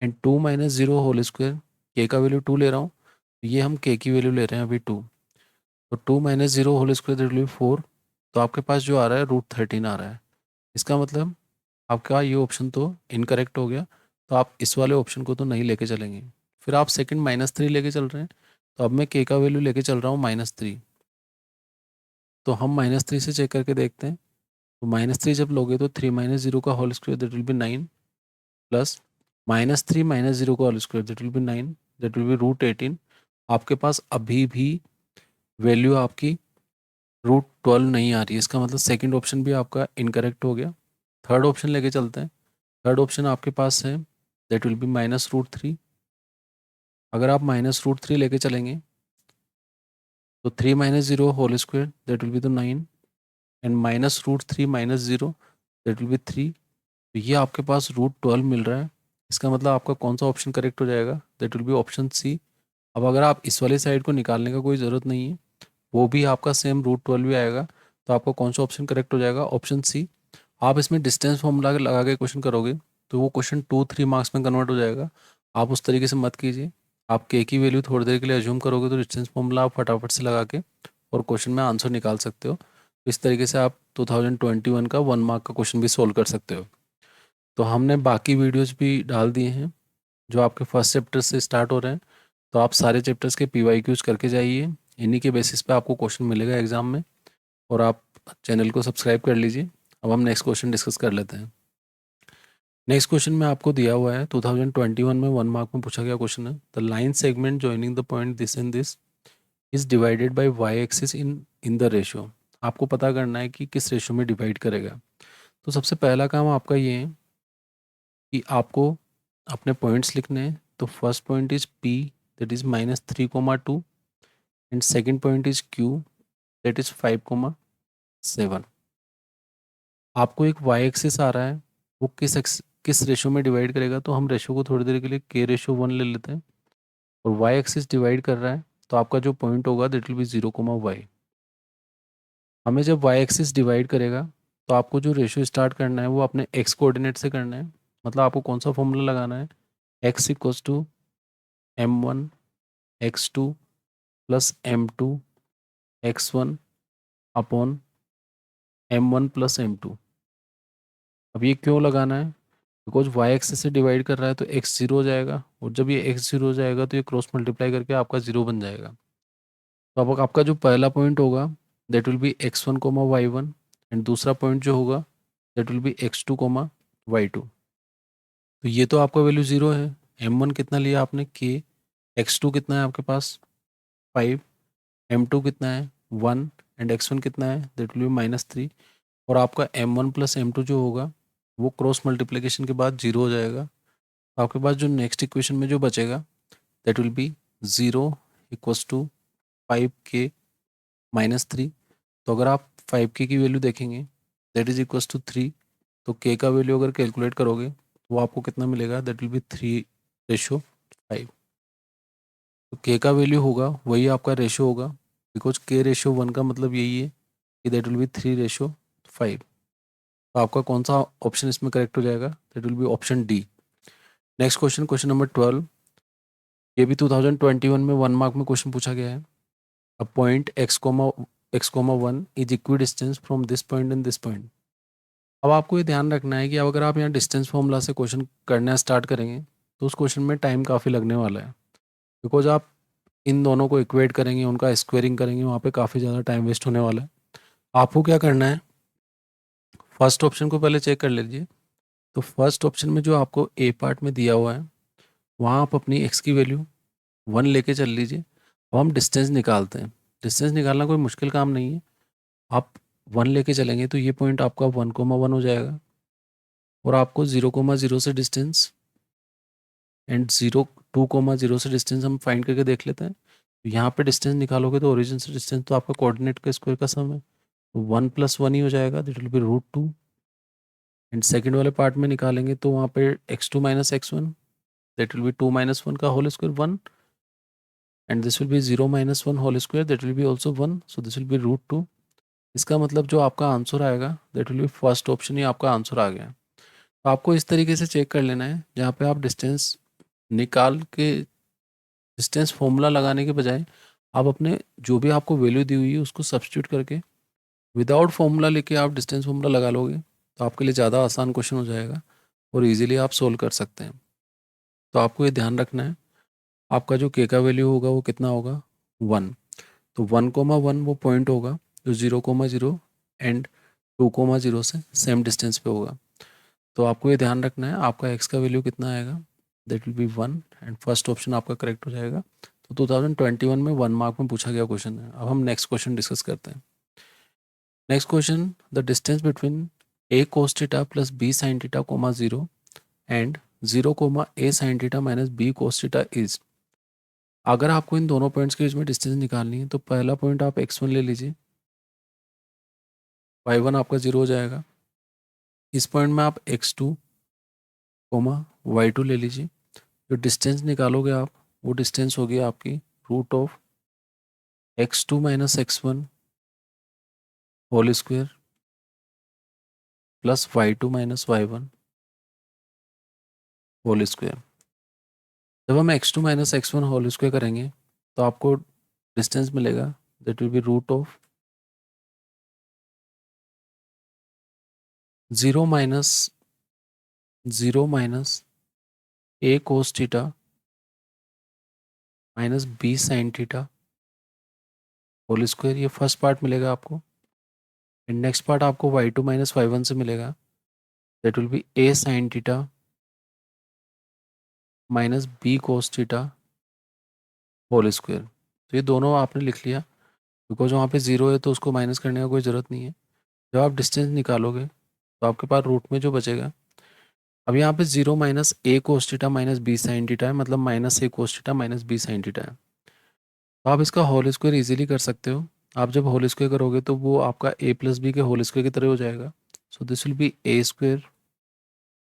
and 2 - 0 whole square, के का वैल्यू 2 ले रहा हूँ, तो ये हम के की वैल्यू ले रहे हैं अभी 2। तो 2 - 0 whole square that will be 4। तो आपके पास जो आ रहा है √13 आ रहा है। इसका मतलब आपका ये ऑप्शन तो इनकरेक्ट हो गया, तो आप इस वाले ऑप्शन को तो नहीं लेके चलेंगे। फिर आप सेकंड -3 लेके चल रहे हैं, तो अब मैं के का वैल्यू लेके चल रहा हूँ -3। तो हम -3 से चेक करके देखते हैं। तो -3 जब लोगे तो 3 - 0 का whole square that will be 9 plus -3 - 0 का whole square that will be 9, that will be √18। आपके पास अभी भी वैल्यू आपकी √12 नहीं आ रही है, इसका मतलब सेकंड ऑप्शन भी आपका इनकरेक्ट हो गया। थर्ड ऑप्शन लेके चलते हैं। थर्ड ऑप्शन आपके पास है दैट विल बी -√3। अगर आप -√3 लेके चलेंगे तो 3 - 0 whole square that will be the 9 and -√3 - 0 that will be 3। तो ये आपके पास √12 मिल रहा है। इसका मतलब आपका कौन सा ऑप्शन करेक्ट हो जाएगा, that will be option C. अब अगर आप इस वाले साइड को निकालने का कोई ज़रूरत नहीं है, वो भी आपका सेम √12 भी आएगा, तो आपका कौन सा ऑप्शन करेक्ट हो जाएगा, ऑप्शन सी। आप इसमें डिस्टेंस फॉर्मूला लगा के क्वेश्चन करोगे तो वो क्वेश्चन 2-3 मार्क्स में कन्वर्ट हो जाएगा। आप उस तरीके से मत कीजिए। आप के की वैल्यू थोड़ी देर के लिए अज्यूम करोगे तो डिस्टेंस फॉर्मूला आप फटाफट से लगा के और क्वेश्चन में आंसर निकाल सकते हो। इस तरीके से आप 2021 का 1 मार्क का क्वेश्चन भी सोल्व कर सकते हो। तो हमने बाकी वीडियोज़ भी डाल दिए हैं जो आपके फर्स्ट चैप्टर से स्टार्ट हो रहे हैं। तो आप सारे चैप्टर्स के PYQs करके जाइए, इन्हीं के बेसिस पे आपको क्वेश्चन मिलेगा एग्जाम में। और आप चैनल को सब्सक्राइब कर लीजिए। अब हम नेक्स्ट क्वेश्चन डिस्कस कर लेते हैं। नेक्स्ट क्वेश्चन में आपको दिया हुआ है 2021 में 1 मार्क में पूछा गया क्वेश्चन है, the line segment joining the point this and this is divided by Y axis in in the ratio. आपको पता करना है कि किस रेशियो में डिवाइड करेगा। तो सबसे पहला काम आपका ये है कि आपको अपने पॉइंट्स लिखने हैं। तो first point is P, that is -3, 2 and second point is Q, that is 5, 7। आपको एक वाई एक्सिस आ रहा है, वो किस रेशो में डिवाइड करेगा, तो हम रेशो को थोड़ी देर के लिए K/1 ले लेते हैं। और वाई एक्सिस डिवाइड कर रहा है, तो आपका जो पॉइंट होगा दैट विल बी 0, हमें जब वाई एक्सिस डिवाइड करेगा तो आपको जो रेशो स्टार्ट करना है वो अपने एक्स कोऑर्डिनेट से करना है। मतलब आपको कौन सा फॉर्मूला लगाना है, x = m1 x2 + m2 x1 upon m1 plus m2। अब ये क्यों लगाना है? बिकॉज वाई एक्सिस से डिवाइड कर रहा है तो x जीरो हो जाएगा, और जब ये x जीरो हो जाएगा तो ये क्रॉस मल्टीप्लाई करके आपका जीरो बन जाएगा। तो अब आपका जो पहला पॉइंट होगा that will be x1 comma y1, and दूसरा पॉइंट जो होगा that will be x2 coma y2। तो ये तो आपका वैल्यू ज़ीरो है। m1 कितना लिया आपने k, x2 कितना है आपके पास 5, m2 कितना है 1, एंड x1 कितना है दैट विल बी -3। और आपका m1 प्लस m2 जो होगा वो क्रॉस मल्टीप्लिकेशन के बाद जीरो हो जाएगा। तो आपके पास जो नेक्स्ट इक्वेशन में जो बचेगा that will be 0 equals to 5k-3। तो अगर आप 5k की वैल्यू देखेंगे दैट इज इक्वस टू 3, तो k का वैल्यू अगर कैलकुलेट करोगे तो वो आपको कितना मिलेगा दैट विल बी 3:5। तो k का वैल्यू होगा वही आपका रेशो होगा, बिकॉज k रेशो 1 का मतलब यही है कि दैट विल बी 3:5। तो आपका कौन सा ऑप्शन इसमें करेक्ट हो जाएगा? That will be option D. Next question, question number 12। ये भी 2021 में 1 मार्क में क्वेश्चन पूछा गया है। A point x, 1 is equi distance from this point and this point. अब आपको ये ध्यान रखना है कि अब अगर आप यहाँ डिस्टेंस फॉर्मूला से क्वेश्चन करना स्टार्ट करेंगे तो उस क्वेश्चन में टाइम काफ़ी लगने वाला है, बिकॉज आप इन दोनों को इक्वेट करेंगे, उनका स्क्वेयरिंग करेंगे, वहाँ पे काफ़ी ज़्यादा टाइम वेस्ट होने वाला है। आपको क्या करना है, फर्स्ट ऑप्शन को पहले चेक कर लीजिए। तो फर्स्ट ऑप्शन में जो आपको ए पार्ट में दिया हुआ है वहाँ आप अपनी एक्स की वैल्यू 1 लेके चल लीजिए। अब हम डिस्टेंस निकालते हैं। डिस्टेंस निकालना कोई मुश्किल काम नहीं है। आप 1 लेके चलेंगे तो ये पॉइंट आपका 1,1 हो जाएगा, और आपको 0,0 से डिस्टेंस एंड 2,0 से डिस्टेंस हम फाइंड करके देख लेते हैं। तो यहाँ पे डिस्टेंस निकालोगे तो ओरिजिन से डिस्टेंस तो आपका कोऑर्डिनेट का स्क्वायर का सम है, तो 1 + 1 ही हो जाएगा, that will be √2। And second वाले पार्ट में निकालेंगे तो वहाँ पे x2 - x1 that will be 2 - 1 का whole square 1, and this will be 0 - 1 whole square that will be also 1, so this will be √2। इसका मतलब जो आपका आंसर आएगा that will be first option ही आपका आंसर आ गया। तो आपको इस तरीके से चेक कर लेना है, जहाँ पे आप डिस्टेंस निकाल के डिस्टेंस फॉर्मूला लगाने के बजाय आप अपने जो भी आपको वैल्यू दी हुई है उसको सब्स्टिट्यूट करके विदाउट फॉर्मूला लेके आप डिस्टेंस फॉर्मूला लगा लोगे तो आपके लिए ज़्यादा आसान क्वेश्चन हो जाएगा और इजीली आप सोल्व कर सकते हैं। तो आपको ये ध्यान रखना है, आपका जो के का वैल्यू होगा वो कितना होगा 1। तो 1,1 वो पॉइंट होगा जो 0,0 एंड 2,0 से सेम डिस्टेंस पे होगा। तो आपको ये ध्यान रखना है आपका एक्स का वैल्यू कितना आएगा, that will B 1, and first option आपका करेक्ट हो जाएगा। तो 2021 में 1 मार्क में पूछा गया क्वेश्चन है। अब हम नेक्स्ट क्वेश्चन डिस्कस करते हैं। Next question, the distance between a cos theta plus b sin theta comma 0 and 0 comma a sin theta minus b cos theta is. अगर आपको इन दोनों पॉइंट्स के बीच में डिस्टेंस निकालनी है तो पहला पॉइंट आप x1 ले लीजिए, y1 आपका 0 हो जाएगा। इस पॉइंट में आप x2 कोमा y2 ले लीजिए। जो डिस्टेंस निकालोगे आप वो डिस्टेंस होगी आपकी √x2 - x1 whole square plus y2 - y1 whole square. जब हम x2 - x1 होल स्क्वायर करेंगे तो आपको डिस्टेंस मिलेगा that will be √0 0 minus a cos theta minus b sin theta whole square, ये फर्स्ट पार्ट मिलेगा आपको। एंड नेक्स्ट पार्ट आपको y2 - y1 से मिलेगा that will be a sin theta minus b cos theta whole square. तो ये दोनों आपने लिख लिया, बिकॉज वहाँ पे जीरो है तो उसको माइनस करने का कोई ज़रूरत नहीं है। जब आप डिस्टेंस निकालोगे तो आपके पास रूट में जो बचेगा, अब यहाँ पे 0 minus a cos theta minus b sin theta है, मतलब minus a cos theta minus b sin theta है। तो आप इसका होल स्क्वायर इजीली कर सकते हो। आप जब होल स्क्वायर करोगे तो वो आपका a प्लस बी के होल स्क्वायर की तरह हो जाएगा। सो this will be a square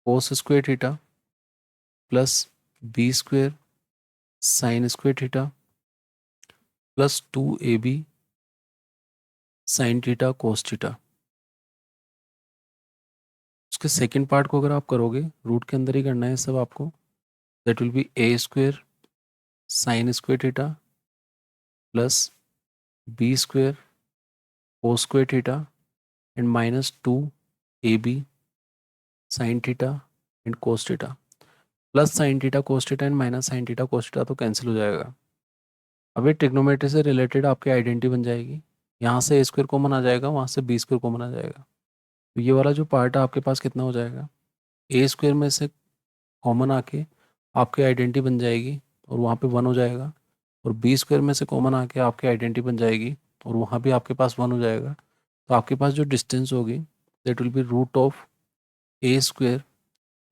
cos square theta plus b square sine square theta plus 2ab sine theta cos theta. उसके सेकेंड पार्ट को अगर आप करोगे रूट के अंदर ही करना है सब आपको, that will be a square sine square theta plus b square cos square theta and -2 AB sine theta and cos theta, plus sine theta cos theta and minus sine theta cos theta तो cancel हो जाएगा। अब ये trigonometry से related आपकी identity बन जाएगी। यहाँ से A² कॉमन आ जाएगा, वहाँ से B² कॉमन आ जाएगा। तो ये वाला जो पार्ट है आपके पास कितना हो जाएगा, A² में से कॉमन आके आपकी आइडेंटिटी बन जाएगी और वहाँ पे 1 हो जाएगा, और B² में से कॉमन आके आपकी आइडेंटिटी बन जाएगी और वहाँ भी आपके पास 1 हो जाएगा। तो आपके पास जो डिस्टेंस होगी that will B √A²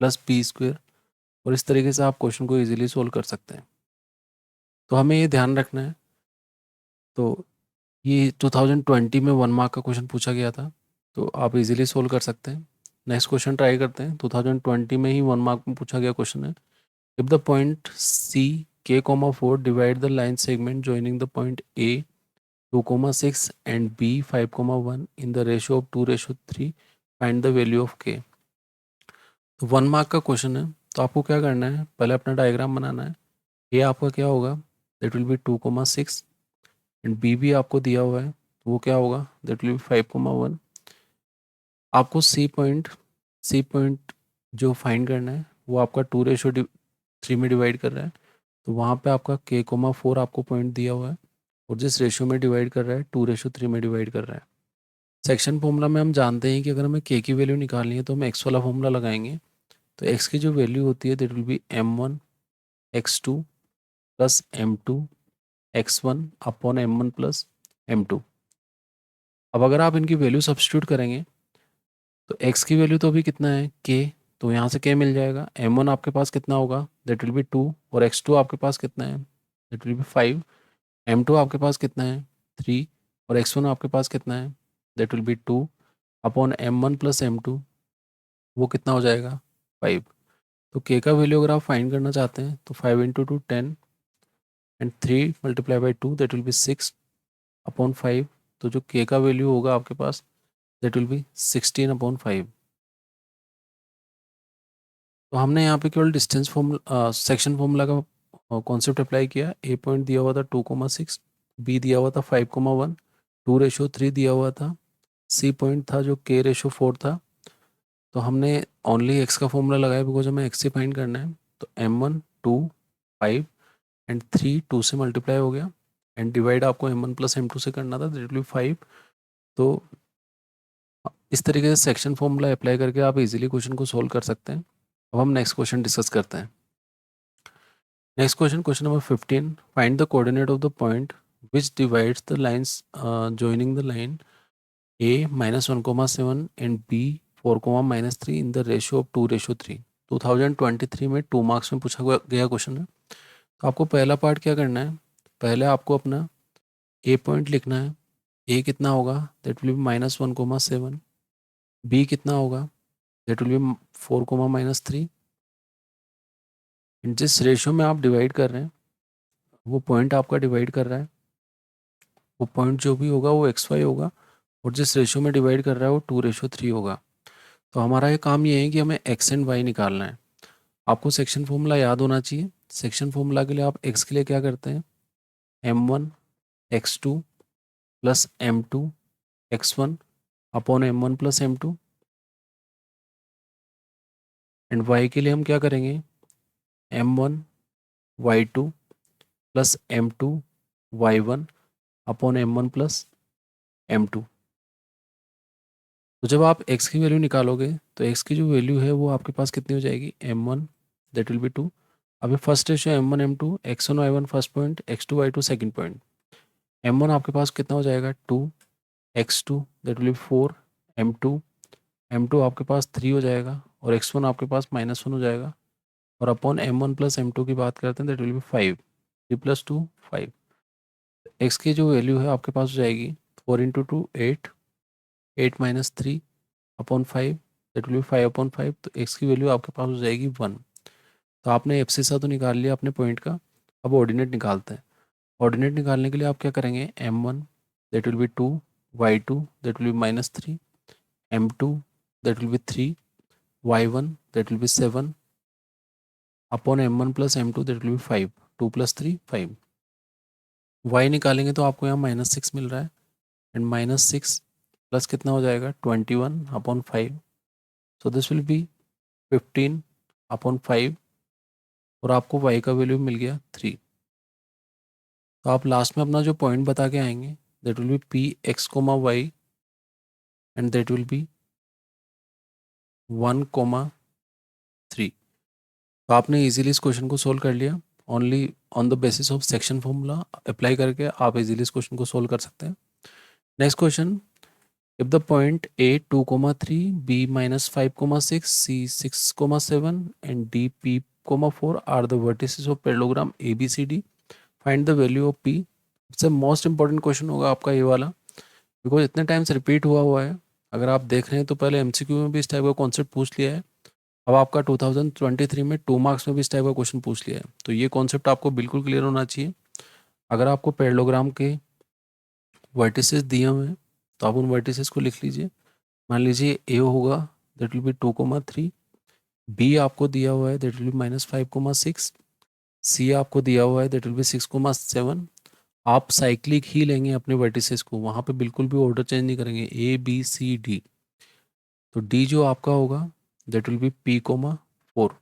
plus B²। और इस तरीके से आप क्वेश्चन को इजीली सोल्व कर सकते हैं। तो हमें ये ध्यान रखना है। तो ये 2020 में 1 मार्क का क्वेश्चन पूछा गया था, तो आप इजीली सोल्व कर सकते हैं। नेक्स्ट क्वेश्चन ट्राई करते हैं। 2020 में ही 1 मार्क में पूछा गया क्वेश्चन है। If the point C(k,4) divide the line segment joining the point A 2,6 and B 5,1 in the ratio of 2:3, find the value of K। तो 1 मार्क का क्वेश्चन है, तो आपको क्या करना है, पहले अपना डायग्राम बनाना है। ये आपका क्या होगा, that will be 2,6 and B भी आपको दिया हुआ है, तो वो क्या होगा, दैट विल बी 5,1। आपको सी पॉइंट जो फाइंड करना है वो आपका 2:3 में डिवाइड कर रहा है, तो वहाँ पे आपका K,4 आपको पॉइंट दिया हुआ है, और जिस रेशियो में डिवाइड कर रहा है 2:3 में डिवाइड कर रहा है। सेक्शन फॉर्मूला में हम जानते हैं कि अगर हमें K की वैल्यू निकालनी है तो हम एक्स वाला फॉर्मूला लगाएंगे। तो एक्स की जो वैल्यू होती है that will B m1 x2 plus m2 x1 upon m1 plus m2। अब अगर आप इनकी वैल्यू सब्स्टिट्यूट करेंगे तो x की वैल्यू तो अभी कितना है k, तो यहाँ से k मिल जाएगा। m1 आपके पास कितना होगा, दैट विल बी 2, और x2 आपके पास कितना है, दैट विल बी 5। m2 आपके पास कितना है 3, और x1 आपके पास कितना है, that will be 2 upon m1 plus m2, वो कितना हो जाएगा 5। तो k का वैल्यू अगर आप फाइंड करना चाहते हैं तो 5 into 2 10 and 3 multiply by 2 that will be 6 upon 5। तो जो k का वैल्यू होगा आपके पास दैट विल बी 16/5। तो हमने यहाँ पे केवल डिस्टेंस फॉर्मूला सेक्शन फॉर्मूला का कॉन्सेप्ट अप्लाई किया। ए पॉइंट दिया हुआ था 2,6, बी दिया हुआ था 5,1, 2:3 दिया हुआ था, सी पॉइंट था जो K/4 था। तो हमने ओनली एक्स का फॉर्मूला लगाया बिकॉज हमें एक्स से फाइंड करना है। तो m1 2 5 एंड 3 2 से मल्टीप्लाई हो गया, एंड डिवाइड आपको m1 प्लस m2 से करना था, दैट विल बी 5। तो इस तरीके से सेक्शन फॉर्मूला अप्लाई करके आप इजीली क्वेश्चन को सोल्व कर सकते हैं। अब हम नेक्स्ट क्वेश्चन डिस्कस करते हैं। Next question number 15, find the coordinate of the point which divides the lines joining the line A -1,7 and B 4, -3 in the ratio of 2:3। 2023 में 2 मार्क्स में पूछा गया क्वेश्चन है। तो आपको पहला पार्ट क्या करना है, पहले आपको अपना A पॉइंट लिखना है। A कितना होगा, दैट विल बी -1,7। B कितना होगा, दैट विल बी 4, -3। जिस रेशियो में आप डिवाइड कर रहे हैं वो पॉइंट आपका डिवाइड कर रहा है, वो पॉइंट जो भी होगा वो XY होगा, और जिस रेशियो में डिवाइड कर रहा है वो 2:3 होगा। तो हमारा ये काम ये है कि हमें x एंड y निकालना है। आपको सेक्शन फॉर्मूला याद होना चाहिए। सेक्शन फॉर्मूला के लिए आप x के लिए क्या करते हैं, m1 x2 plus m2 x1 upon m1 plus m2, and y के लिए हम क्या करेंगे, m1 y2 plus m2 y1 upon m1 plus m2। तो जब आप x की वैल्यू निकालोगे तो x की जो वैल्यू है वो आपके पास कितनी हो जाएगी, m1 दैट विल बी 2। अभी first ratio m1 m2, x1 y1 first point, x2 y2 second point. m1 आपके पास कितना हो जाएगा 2, x2 that will be 4, m2 आपके पास 3 हो जाएगा, और x1 आपके पास -1 हो जाएगा, और अपॉन m1 प्लस m2 की बात करते हैं दैट विल बी 5, 3 + 2 5। x की जो वैल्यू है आपके पास हो जाएगी 4 into 2 8, 8 - 3 upon 5 that will B 5/5। तो x की वैल्यू आपके पास हो जाएगी 1। तो आपने एब्सिसा तो निकाल लिया अपने पॉइंट का। अब ऑर्डिनेट निकालते हैं। ऑर्डिनेट निकालने के लिए आप क्या करेंगे, m1 that will be 2, y2 that will be -3, m2 that will be 3, y1 that will B 7 upon m1 plus m2 that will be 5, 2 + 3 5। y निकालेंगे तो आपको यहाँ -6 मिल रहा है, एंड -6 प्लस कितना हो जाएगा 21/5, सो दिस विल बी 15/5 और आपको y का वैल्यू मिल गया 3। तो आप लास्ट में अपना जो पॉइंट बता के आएंगे that will be P X comma Y and that will be 1,3। तो आपने इजीली इस क्वेश्चन को सोल्व कर लिया। Only on the basis of section formula apply करके आप इजीली इस क्वेश्चन को सोल्व कर सकते हैं। Next question, if the point A 2,3, B -5,6, C 6,7 and D P,4 are the vertices of parallelogram ABCD, find the value of P। सबसे most important question होगा आपका ये वाला, बिकॉज इतने टाइम से रिपीट हुआ है। अगर आप देख रहे हैं तो पहले एमसीक्यू में भी इस टाइप का कॉन्सेप्ट पूछ लिया है, अब आपका 2023 में 2 मार्क्स में भी इस टाइप का क्वेश्चन पूछ लिया है। तो ये कॉन्सेप्ट आपको बिल्कुल क्लियर होना चाहिए। अगर आपको पैरेललोग्राम के वर्टिसेस दिए हुए हैं तो आप उन वर्टिसेस को लिख लीजिए। मान लीजिए ए होगा दैट विल बी 2,3, बी आपको दिया हुआ है दैट विल बी -5,6, सी आपको दिया हुआ है दैट विल बी 6,7। आप साइक्लिक ही लेंगे अपने वर्टिसेस को, वहाँ पे बिल्कुल भी ऑर्डर चेंज नहीं करेंगे ए बी सी डी। तो डी जो आपका होगा दैट विल बी P,4।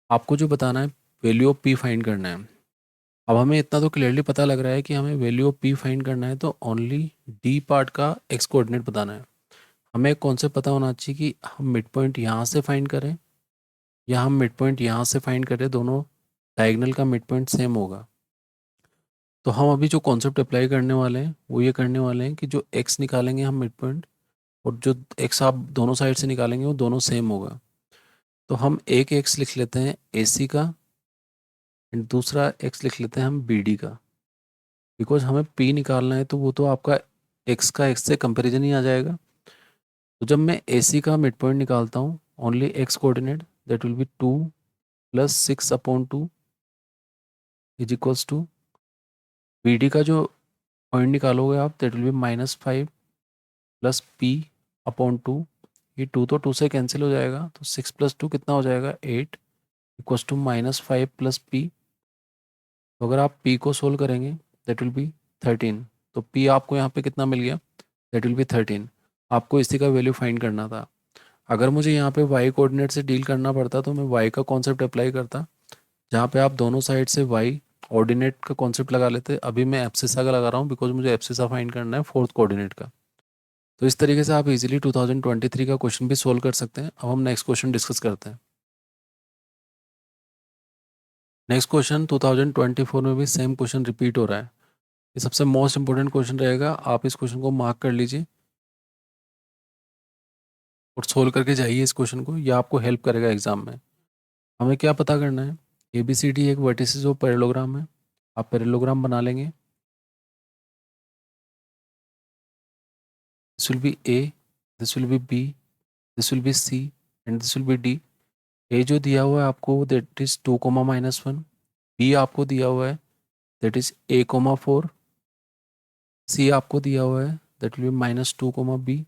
आपको जो बताना है वैल्यू ऑफ पी फाइंड करना है। अब हमें इतना तो क्लियरली पता लग रहा है कि हमें वैल्यू ऑफ पी फाइंड करना है, तो ओनली डी पार्ट का एक्स कोऑर्डिनेट बताना है। हमें एक कॉन्सेप्ट पता होना चाहिए कि हम मिड पॉइंट यहाँ से फाइंड करें या हम मिड पॉइंट यहाँ से फाइंड करें, दोनों डायगोनल का मिड पॉइंट सेम होगा। तो हम अभी जो कॉन्सेप्ट अप्लाई करने वाले हैं वो ये करने वाले हैं कि जो एक्स निकालेंगे हम मिड पॉइंट, और जो एक्स आप दोनों साइड से निकालेंगे वो दोनों सेम होगा। तो हम एक एक्स लिख लेते हैं ए सी का एंड दूसरा एक्स लिख लेते हैं हम बी डी का। बिकॉज हमें पी निकालना है तो वो तो आपका एक्स का एक्स से कंपेरिजन ही आ जाएगा। तो जब मैं ए सी का मिड पॉइंट निकालता हूँ only X coordinate that will be 2 + 6/2 is equals to B D का जो पॉइंट निकालोगे आप दैट विल बी -5 + P/2। ये 2 तो 2 से कैंसिल हो जाएगा, तो 6 + 2 कितना हो जाएगा 8 इक्वल्स टू -5 + P। तो अगर आप P को सोल्व करेंगे दैट विल बी 13। तो P आपको यहाँ पे कितना मिल गया दैट विल बी 13। आपको इसी का वैल्यू फाइंड करना था। अगर मुझे यहाँ पे y कोऑर्डिनेट से डील करना पड़ता तो मैं y का कॉन्सेप्ट अप्लाई करता, जहाँ पे आप दोनों साइड से y ऑर्डिनेट का कॉन्सेप्ट लगा लेते। अभी मैं एब्सिसा का लगा रहा हूँ बिकॉज मुझे एब्सिसा फाइंड करना है फोर्थ कोऑर्डिनेट का। तो इस तरीके से आप इजीली 2023 का क्वेश्चन भी सोल्व कर सकते हैं। अब हम नेक्स्ट क्वेश्चन डिस्कस करते हैं। नेक्स्ट क्वेश्चन 2024 में भी सेम क्वेश्चन रिपीट हो रहा है। ये सबसे मोस्ट इंपॉर्टेंट क्वेश्चन रहेगा, आप इस क्वेश्चन को मार्क कर लीजिए और सोल्व करके जाइए इस क्वेश्चन को, यह आपको हेल्प करेगा एग्जाम में। हमें क्या पता करना है, ए बी सी डी एक वर्टिसेस ऑफ पैरेललोग्राम है। आप पैरेललोग्राम बना लेंगे। This will be A, this will be B, this will be C and this will be D. A जो दिया हुआ है आपको दैट इज 2,-1। बी आपको दिया हुआ है दैट इज A,4। सी आपको दिया हुआ है that will be -2,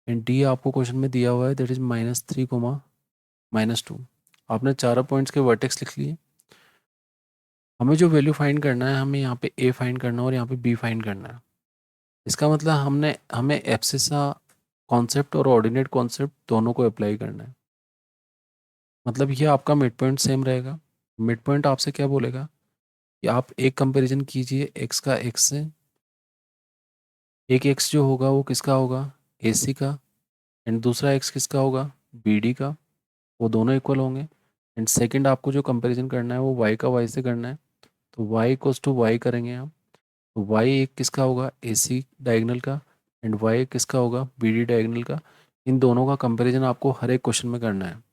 and D आपको क्वेश्चन में दिया हुआ है दैट इज -3, -2। आपने चारों पॉइंट्स के वर्टेक्स लिख लिए। हमें जो वैल्यू फाइंड करना है, हमें यहाँ पे ए फाइंड करना है और यहाँ पे बी फाइंड करना है। इसका मतलब हमें एब्सिसा कॉन्सेप्ट और ऑर्डिनेट कॉन्सेप्ट दोनों को अप्लाई करना है। मतलब ये आपका मिड पॉइंट सेम रहेगा। मिड पॉइंट आपसे क्या बोलेगा कि आप एक कंपैरिजन कीजिए एक्स का एक्स से। एक एक्स जो होगा वो किसका होगा ए सी का, एंड दूसरा एक्स किसका होगा बी डी का। वो दोनों इक्वल होंगे। एंड सेकंड आपको जो कंपैरिजन करना है वो y का y से करना है। तो y इक्वल्स टू y करेंगे हम। तो y एक किसका होगा ए सी डायगनल का, एंड y किसका होगा बी डी डायगनल का। इन दोनों का कंपैरिजन आपको हर एक क्वेश्चन में करना है।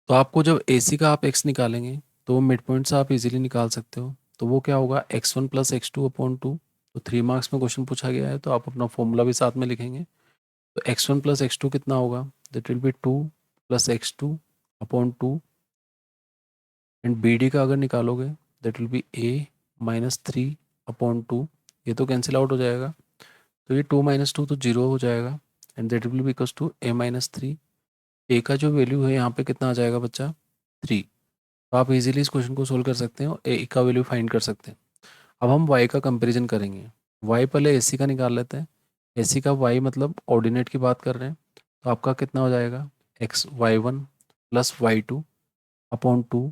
तो आपको जब ए सी का आप x निकालेंगे तो वो मिड पॉइंट से आप इजीली निकाल सकते हो। तो वो क्या होगा x1 + x2/2। तो 3 मार्क्स में क्वेश्चन पूछा गया है तो आप अपना फॉर्मूला भी साथ में लिखेंगे। तो x1 + x2 कितना होगा that will be 2 + x2/2। And B D का अगर निकालोगे दैट विल बी a -3/2। ये तो कैंसिल आउट हो जाएगा, तो ये 2 - 2 तो 0 हो जाएगा and that will be equals to a-3। A का जो वैल्यू है यहाँ पे कितना आ जाएगा बच्चा 3। तो आप इजीली इस क्वेश्चन को सोल्व कर सकते हैं और ए का वैल्यू फाइंड कर सकते हैं। अब हम y का कंपैरिजन करेंगे। वाई पहले एसी का निकाल लेते हैं। एसी का वाई मतलब ऑर्डिनेट की बात कर रहे हैं, तो आपका कितना हो जाएगा, XY1 plus Y2 upon 2,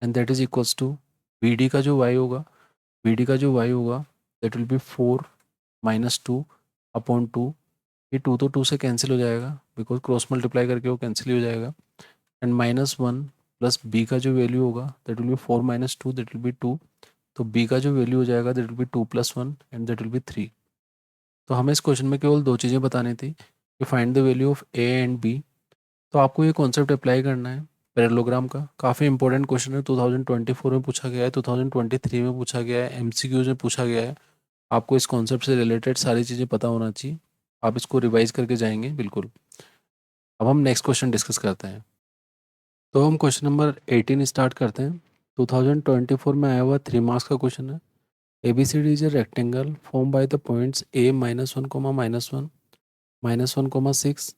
and that is equals to BD का जो वाई होगा, BD का जो वाई होगा that will be 4 minus 2 upon 2। ये 2 तो 2 से कैंसिल हो जाएगा बिकॉज क्रॉस मल्टीप्लाई करके वो कैंसिल ही हो जाएगा, एंड -1 प्लस बी का जो वैल्यू होगा that will be 4 minus 2 that will be 2। तो बी का जो वैल्यू हो जाएगा that will be 2 plus 1 and that will be 3। तो हमें इस क्वेश्चन में केवल दो चीज़ें बतानी थी कि find the value of A and B. तो आपको ये कॉन्सेप्ट अप्लाई करना है पैरेललोग्राम का। काफ़ी इंपॉर्टेंट क्वेश्चन है, 2024 में पूछा गया है, 2023 में पूछा गया है, MCQs में पूछा गया है। आपको इस कॉन्सेप्ट से रिलेटेड सारी चीज़ें पता होना चाहिए। आप इसको रिवाइज करके जाएंगे बिल्कुल। अब हम नेक्स्ट क्वेश्चन डिस्कस करते हैं। तो हम क्वेश्चन नंबर 18 स्टार्ट करते हैं। 2024 में आया हुआ 3 मार्क्स का क्वेश्चन है। ABCD is a rectangle form by the points A -1, -1, -1, 6,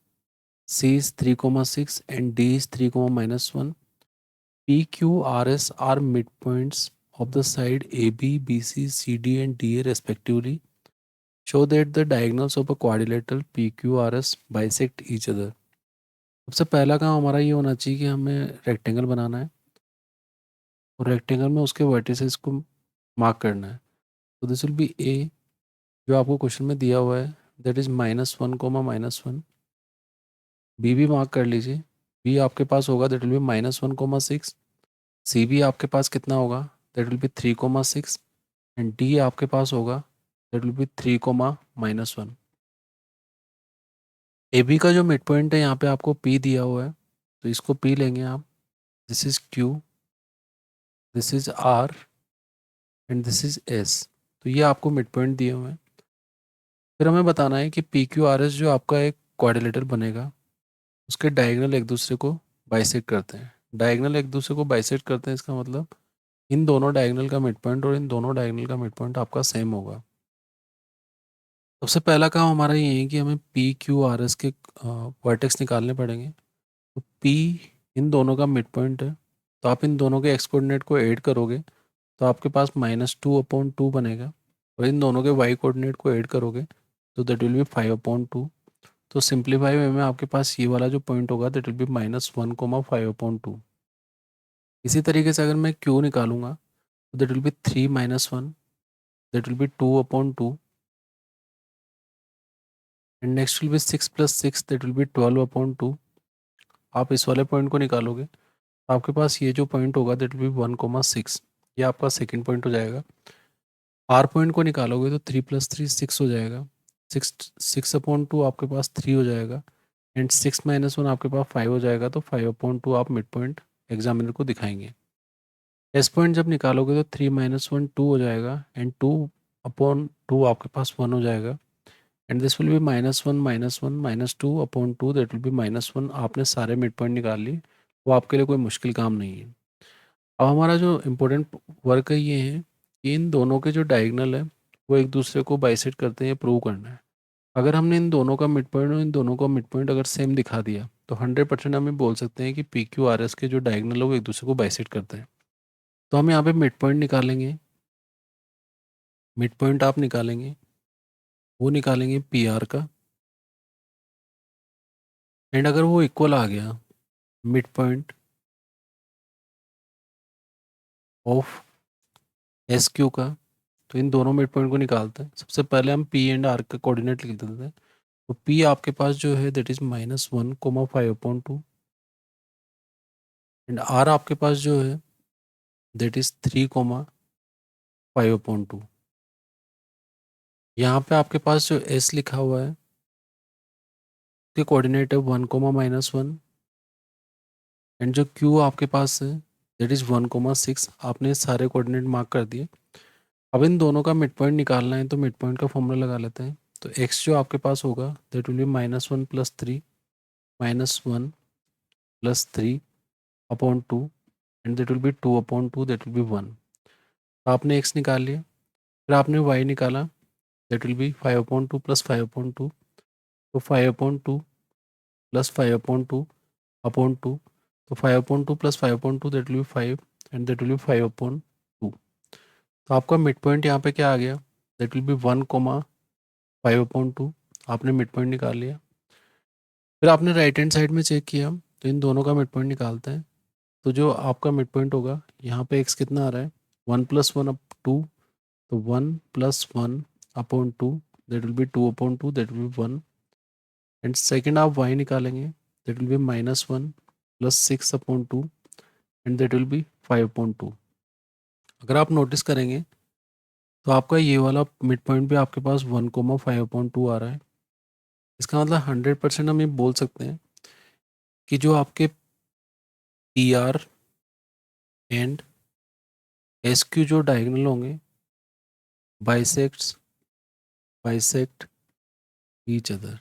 C is 3, 6, and D is 3, -1. P, Q, R, S are midpoints of the side AB, BC, CD, and DA respectively. Show that the diagonals of a quadrilateral PQRS bisect each other. सबसे पहला काम हमारा ये होना चाहिए कि हमें rectangle बनाना है और रेक्टेंगल में उसके वर्टिसेस को मार्क करना है। तो दिस विल बी ए, जो आपको क्वेश्चन में दिया हुआ है, दैट इज -1, -1। बी भी मार्क कर लीजिए। बी आपके पास होगा दैट विल बी -1, 6। सी भी आपके पास कितना होगा, that will be 3, 6, and D आपके पास होगा that will be 3, -1। A B का जो मिड पॉइंट है यहाँ पे आपको पी दिया हुआ है, तो इसको पी लेंगे आप। This is Q, this is R, and this is S. तो ये आपको मिड पॉइंट दिए हुए हैं। फिर हमें बताना है कि पी क्यू आर एस जो आपका एक क्वाड्रिलेटरल बनेगा, उसके डायगोनल एक दूसरे को बाइसेक्ट करते हैं। डायगोनल एक दूसरे को बाइसेक्ट करते हैं, इसका मतलब इन दोनों डायगोनल का मिड पॉइंट और इन दोनों डायगोनल का मिड पॉइंट आपका सेम होगा। सबसे पहला काम हमारा ये है कि हमें पी क्यू आर एस के वर्टेक्स निकालने पड़ेंगे। तो पी इन दोनों का मिड पॉइंट है, तो आप इन दोनों के एक्स कोऑर्डिनेट को ऐड करोगे तो आपके पास -2/2 बनेगा, और इन दोनों के वाई कोऑर्डिनेट को ऐड करोगे तो दैट विल बी 5/2। तो सिंप्लीफाई वे में आपके पास ये वाला जो पॉइंट होगा दैट विल बी -1, 5/2। इसी तरीके से अगर मैं क्यू निकालूंगा तो that will be 3 - 1, that will B 2/2, and next will be 6 + 6, that will B 12/2। आप इस वाले पॉइंट को निकालोगे तो आपके पास ये जो पॉइंट होगा दैट विल बी 1, 6। ये आपका सेकेंड पॉइंट हो जाएगा। आर पॉइंट को निकालोगे तो 3 + 3 6 हो जाएगा। 6/2 आपके पास 3 हो जाएगा, एंड 6 - 1 आपके पास 5 हो जाएगा। तो 5/2 आप मिड पॉइंट एग्जामिनर को दिखाएंगे। एस पॉइंट जब निकालोगे तो 3 - 1 2 हो जाएगा, एंड 2/2 आपके पास 1 हो जाएगा, and this will B -1 -1 -2/2 that will B -1। आपने सारे मिड पॉइंट निकाल लिए, वो आपके लिए कोई मुश्किल काम नहीं है। अब हमारा जो इम्पोर्टेंट वर्क है ये है कि इन दोनों के जो डायगोनल है वो एक दूसरे को बाइसेक्ट करते हैं, प्रूव करना है। अगर हमने इन दोनों का मिड पॉइंट और इन दोनों का मिड पॉइंट अगर सेम दिखा दिया तो 100% हमें बोल सकते हैं कि पी क्यू आर एस के जो डायगोनल है वो एक दूसरे को बाइसेक्ट करते हैं। तो हम यहाँ पे मिड पॉइंट निकालेंगे। मिड पॉइंट आप निकालेंगे, वो निकालेंगे पी आर का, एंड अगर वो इक्वल आ गया mid point of S Q का, तो इन दोनों मिड पॉइंट को निकालते हैं। सबसे पहले हम पी एंड आर का कोऑर्डिनेट लिख देते हैं। तो पी आपके पास जो है दैट इज -1, 5/2, एंड आर आपके पास जो है दैट इज 3, 5/2। यहाँ पे आपके पास जो एस लिखा हुआ है उसके कोऑर्डिनेट है 1, -1, एंड जो क्यू आपके पास है दैट इज 1, 6। आपने सारे कोऑर्डिनेट मार्क कर दिए। अब इन दोनों का मिड पॉइंट निकालना है, तो मिड पॉइंट का फॉर्मूला लगा लेते हैं। तो एक्स जो आपके पास होगा that will B -1 + 3, -1 + 3/2, and that will B 2/2, that will B 1। आपने एक्स निकाल लिया, फिर आपने वाई निकाला दैट विल बी 5/2 + 5/2। तो 5/2 + 5/2/2, तो 5/2 + 5/2 that will be 5, and that will B 5/2। तो आपका मिड पॉइंट यहाँ पे क्या आ गया, दैट विल बी 1,5/2। आपने मिड पॉइंट निकाल लिया। फिर आपने राइट हैंड साइड में चेक किया, तो इन दोनों का मिड पॉइंट निकालते हैं। तो जो आपका मिड पॉइंट होगा, यहाँ पे एक्स कितना आ रहा है, 1+1/2, तो 1+1/2, that will B 2/2, that will B 1। And second आप वाई निकालेंगे, that will B -1 + 6/2, and that will B 5/2। अगर आप नोटिस करेंगे तो आपका ये वाला मिड पॉइंट भी आपके पास 1,5/2 आ रहा है। इसका मतलब 100% हम ये बोल सकते हैं कि जो आपके P R and S Q जो डायगोनल होंगे, बाइसेक्ट ईच अदर।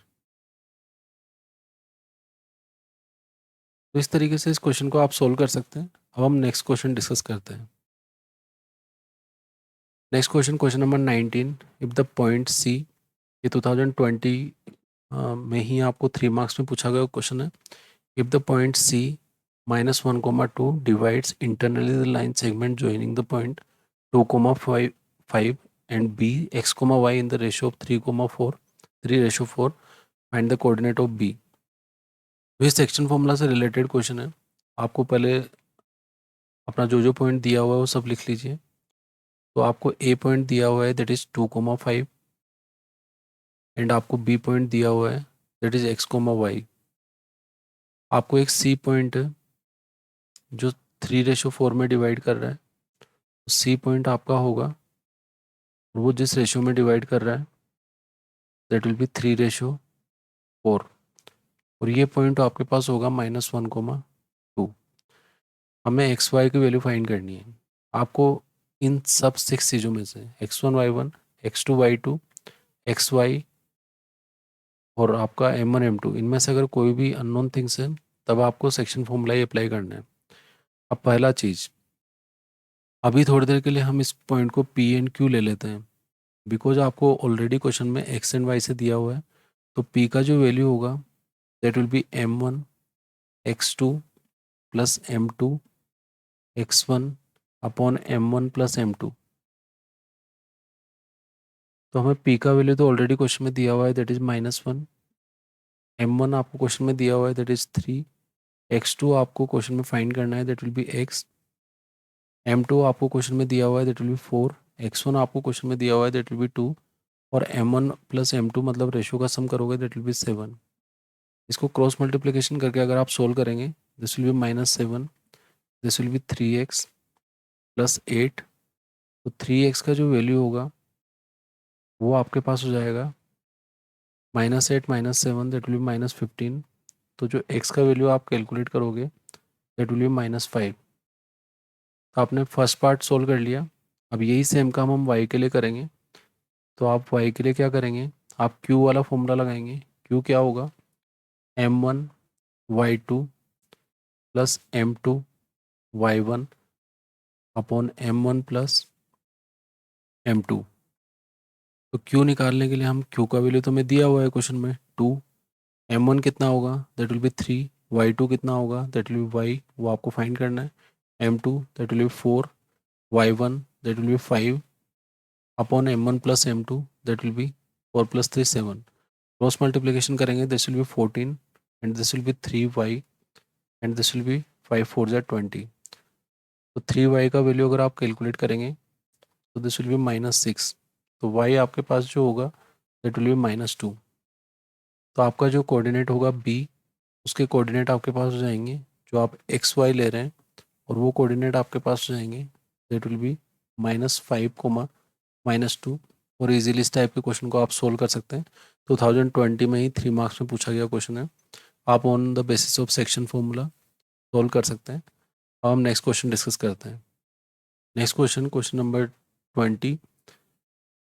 तो इस तरीके से इस क्वेश्चन को आप सोल्व कर सकते हैं। अब हम नेक्स्ट क्वेश्चन डिस्कस करते हैं। Next question number 19। If the point C, ये 2020 में ही आपको 3 मार्क्स में पूछा गया क्वेश्चन है। If the point C -1,2 divides internally the line segment joining the point 2,5 and B x, y in the ratio of 3:4, find the coordinate of B। तो इस section formula से रिलेटेड क्वेश्चन है। आपको पहले अपना जो जो पॉइंट दिया हुआ है वो सब लिख लीजिए। तो आपको ए पॉइंट दिया हुआ है, दैट इज़ 2,5, एंड आपको बी पॉइंट दिया हुआ है, दैट इज़ x, y। आपको एक सी पॉइंट है जो 3:4 में डिवाइड कर रहा है। सी पॉइंट आपका होगा, और वो जिस रेशियो में डिवाइड कर रहा है दैट विल बी 3:4। और ये पॉइंट आपके पास होगा -1,2। हमें एक्स वाई की वैल्यू फाइंड करनी है। आपको इन सब 6 चीज़ों में से x1 y1, x2 y2, x Y और आपका m1 m2, इनमें से अगर कोई भी अननोन थिंग्स है, तब आपको सेक्शन फॉर्मूला ही अप्लाई करना है। अब पहला चीज़, अभी थोड़ी देर के लिए हम इस पॉइंट को पी एंड क्यू ले लेते हैं, बिकॉज आपको ऑलरेडी क्वेश्चन में एक्स एंड वाई से दिया हुआ है। तो पी का जो वैल्यू होगा that will B m1 x2 + m2 x1/m1 + m2। तो हमें पी का वैल्यू तो ऑलरेडी क्वेश्चन में दिया हुआ है, दैट इज़ -1। m1 आपको क्वेश्चन में दिया हुआ है, दैट इज़ 3। x2 आपको क्वेश्चन में फाइंड करना है, that will B x। m2 आपको क्वेश्चन में दिया हुआ है, दैट विल बी 4। x1 आपको क्वेश्चन में दिया हुआ है, दैट विल बी 2। और m1 + m2 मतलब रेशियो का सम करोगे, दैट विल बी 7। इसको क्रॉस मल्टीप्लिकेशन करके अगर आप सोल्व करेंगे, this will B -7, this will B 3x + 8। तो 3x का जो वैल्यू होगा वो आपके पास हो जाएगा -8 -7, दैट विल बी -15। तो जो x का वैल्यू आप कैलकुलेट करोगे दैट विल बी -5। तो आपने फर्स्ट पार्ट सोल्व कर लिया। अब यही सेम काम हम y के लिए करेंगे। तो आप y के लिए क्या करेंगे, आप q वाला फॉर्मूला लगाएंगे। q क्या होगा, m1 y2 + m2 y1 upon m1 + m2। तो q निकालने के लिए हम q का वैल्यू तो हमें दिया हुआ है क्वेश्चन में 2। m1 कितना होगा, दैट विल बी 3। y2 कितना होगा, दैट विल बी y, वो आपको फाइंड करना है। m2 that will be 4, y1 that will be 5 upon m1 + m2 that will be 4 + 3 7। Cross multiplication करेंगे, this will be 14, and this will be 3y, and this will be 5 4 ज़ा 20। तो 3y का value अगर आप calculate करेंगे तो this will be -6। तो y आपके पास जो होगा दैट विल बी -2। तो आपका जो कोऑर्डिनेट होगा b, उसके कोऑर्डिनेट आपके पास हो जाएंगे जो आप एक्स वाई ले रहे हैं, और वो कोऑर्डिनेट आपके पास हो जाएंगे दैट विल बी -5, -2। और इजीली इस टाइप के क्वेश्चन को आप सोल्व कर सकते हैं। 2020 में ही 3 मार्क्स में पूछा गया क्वेश्चन है। आप on the basis of section formula solve कर सकते हैं। अब हम नेक्स्ट क्वेश्चन डिस्कस करते हैं। नेक्स्ट क्वेश्चन नंबर 20,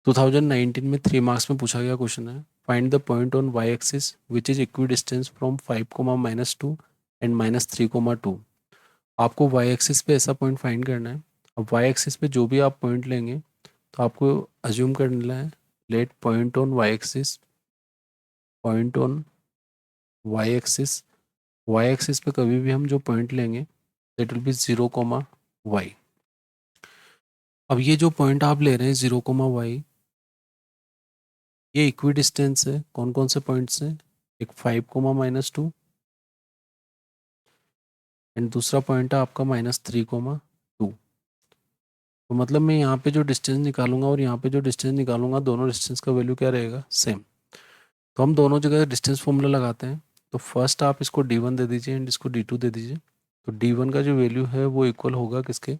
2019 में 3 मार्क्स में पूछा गया क्वेश्चन है। Find the point on y axis which is equi distance from 5, -2 and -3, 2। आपको y एक्सिस पे ऐसा पॉइंट फाइंड करना है। अब y एक्सिस पे जो भी आप पॉइंट लेंगे तो आपको अज्यूम करना है, let point on y axis, point on y axis, y axis पे कभी भी हम जो पॉइंट लेंगे दैट विल बी 0, y। अब ये जो पॉइंट आप ले रहे हैं 0, y, ये इक्वी डिस्टेंस है, कौन कौन से पॉइंट्स हैं, एक 5, -2 एंड दूसरा पॉइंट है आपका -3, 2। तो मतलब मैं यहाँ पे जो डिस्टेंस निकालूंगा और यहाँ पे जो डिस्टेंस निकालूंगा, दोनों डिस्टेंस का वैल्यू क्या रहेगा, सेम। तो हम दोनों जगह डिस्टेंस फॉर्मूला लगाते हैं। तो फर्स्ट आप इसको D1 दे दीजिए एंड इसको D2 दे दीजिए। तो D1 का जो वैल्यू है वो इक्वल होगा किसके,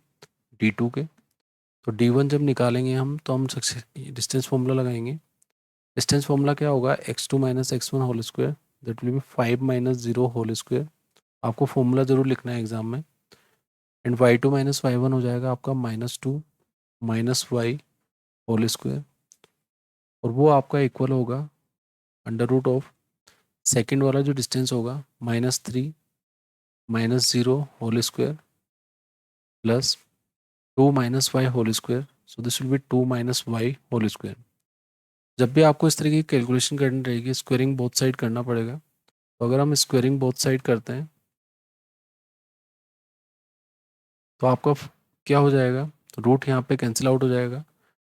D2 के। तो D1 जब निकालेंगे हम तो हम डिस्टेंस फॉर्मूला लगाएंगे। डिस्टेंस फॉर्मूला क्या होगा, x2 - x1 whole square that will be 5 - 0 whole square. आपको फॉर्मूला जरूर लिखना है एग्जाम में। एंड y2 - y1 हो जाएगा आपका -2 -y होल स्क्वायर, और वो आपका इक्वल होगा √ऑफ सेकेंड वाला जो डिस्टेंस होगा -3 -0 whole square plus 2 - y whole square. So this will be 2 - y whole square. जब भी आपको इस तरीके की कैलकुलेशन करनी रहेगी, स्क्वायरिंग बोथ साइड करना पड़ेगा। तो अगर हम स्क्वायरिंग बोथ साइड करते हैं तो आपका क्या हो जाएगा, रूट यहाँ पे कैंसिल आउट हो जाएगा।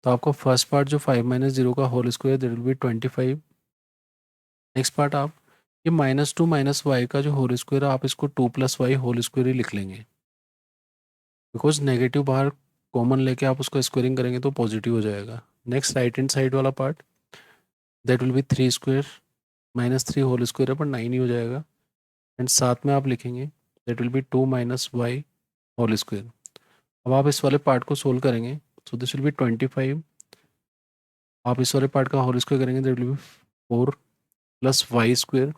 तो आपका फर्स्ट पार्ट जो 5 - 0 का whole square that will be 25। Next part आप ये -2 -y का जो होल स्क्वायर है आप इसको 2 + y होल स्क्वायर ही लिख लेंगे, बिकॉज नेगेटिव बाहर कॉमन लेके आप उसको स्क्वायरिंग करेंगे तो पॉजिटिव हो जाएगा। नेक्स्ट राइट हैंड साइड वाला part that will be 3² -3 whole square है पर 9 ही हो जाएगा। एंड साथ में आप लिखेंगे that will be 2 - y whole square. अब आप इस वाले पार्ट को सोल्व करेंगे। So this will be 25। आप इस वाले पार्ट का होल स्क्वायर करेंगे that will be 4 + y square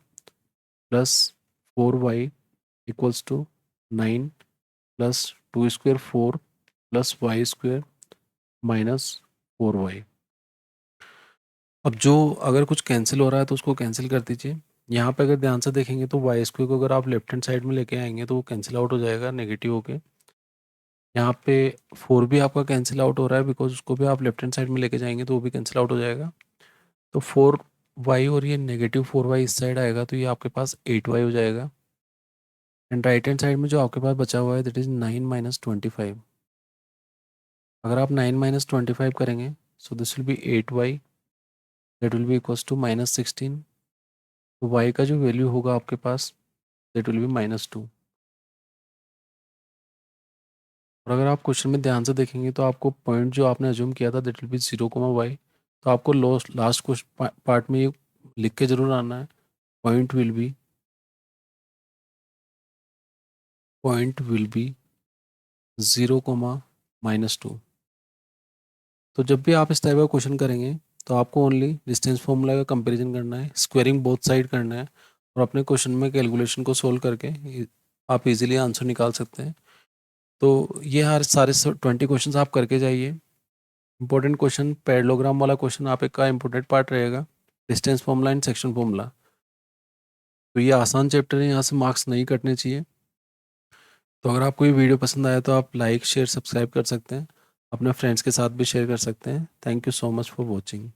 plus 4y equals to 9 plus 2 square 4 plus y square -4y। अब जो अगर कुछ कैंसिल हो रहा है तो उसको कैंसिल कर दीजिए। यहाँ पे अगर ध्यान से देखेंगे तो y स्क्वायर को अगर आप लेफ्ट हैंड साइड में लेके आएंगे तो वो कैंसिल आउट हो जाएगा नेगेटिव होके। यहाँ पे 4 भी आपका कैंसिल आउट हो रहा है बिकॉज उसको भी आप लेफ्ट हैंड साइड में लेके जाएंगे तो वो भी कैंसिल आउट हो जाएगा। तो 4y और ये -4y इस साइड आएगा तो ये आपके पास 8y हो जाएगा। एंड राइट हैंड साइड में जो आपके पास बचा हुआ है दैट इज 9 - 25। अगर आप 9 - 25 करेंगे so this will be 8y that will be equals to -16। तो y का जो वैल्यू होगा आपके पास दैट विल बी -2। और अगर आप क्वेश्चन में ध्यान से देखेंगे तो आपको पॉइंट जो आपने अज्यूम किया था दैट विल बी 0, तो आपको लास्ट क्वेश्चन पार्ट में ये लिख के जरूर आना है, पॉइंट विल बी 0, -2। तो जब भी आप इस टाइप का क्वेश्चन करेंगे तो आपको ओनली डिस्टेंस फॉर्मूला का कंपैरिजन करना है, स्क्वायरिंग बोथ साइड करना है, और अपने क्वेश्चन में कैलकुलेशन को सोल्व करके आप इजीली आंसर निकाल सकते हैं। तो ये हर सारे 20 क्वेश्चन आप करके जाइए। इंपॉर्टेंट क्वेश्चन पैरेललोग्राम वाला क्वेश्चन आप एक का इंपॉर्टेंट पार्ट रहेगा, distance formula and section formula. तो ये आसान चैप्टर है, यहाँ से मार्क्स नहीं कटने चाहिए। तो अगर आपको ये वीडियो पसंद आया तो आप लाइक शेयर सब्सक्राइब कर सकते हैं, अपने फ्रेंड्स के साथ भी शेयर कर सकते हैं। Thank you so much for watching.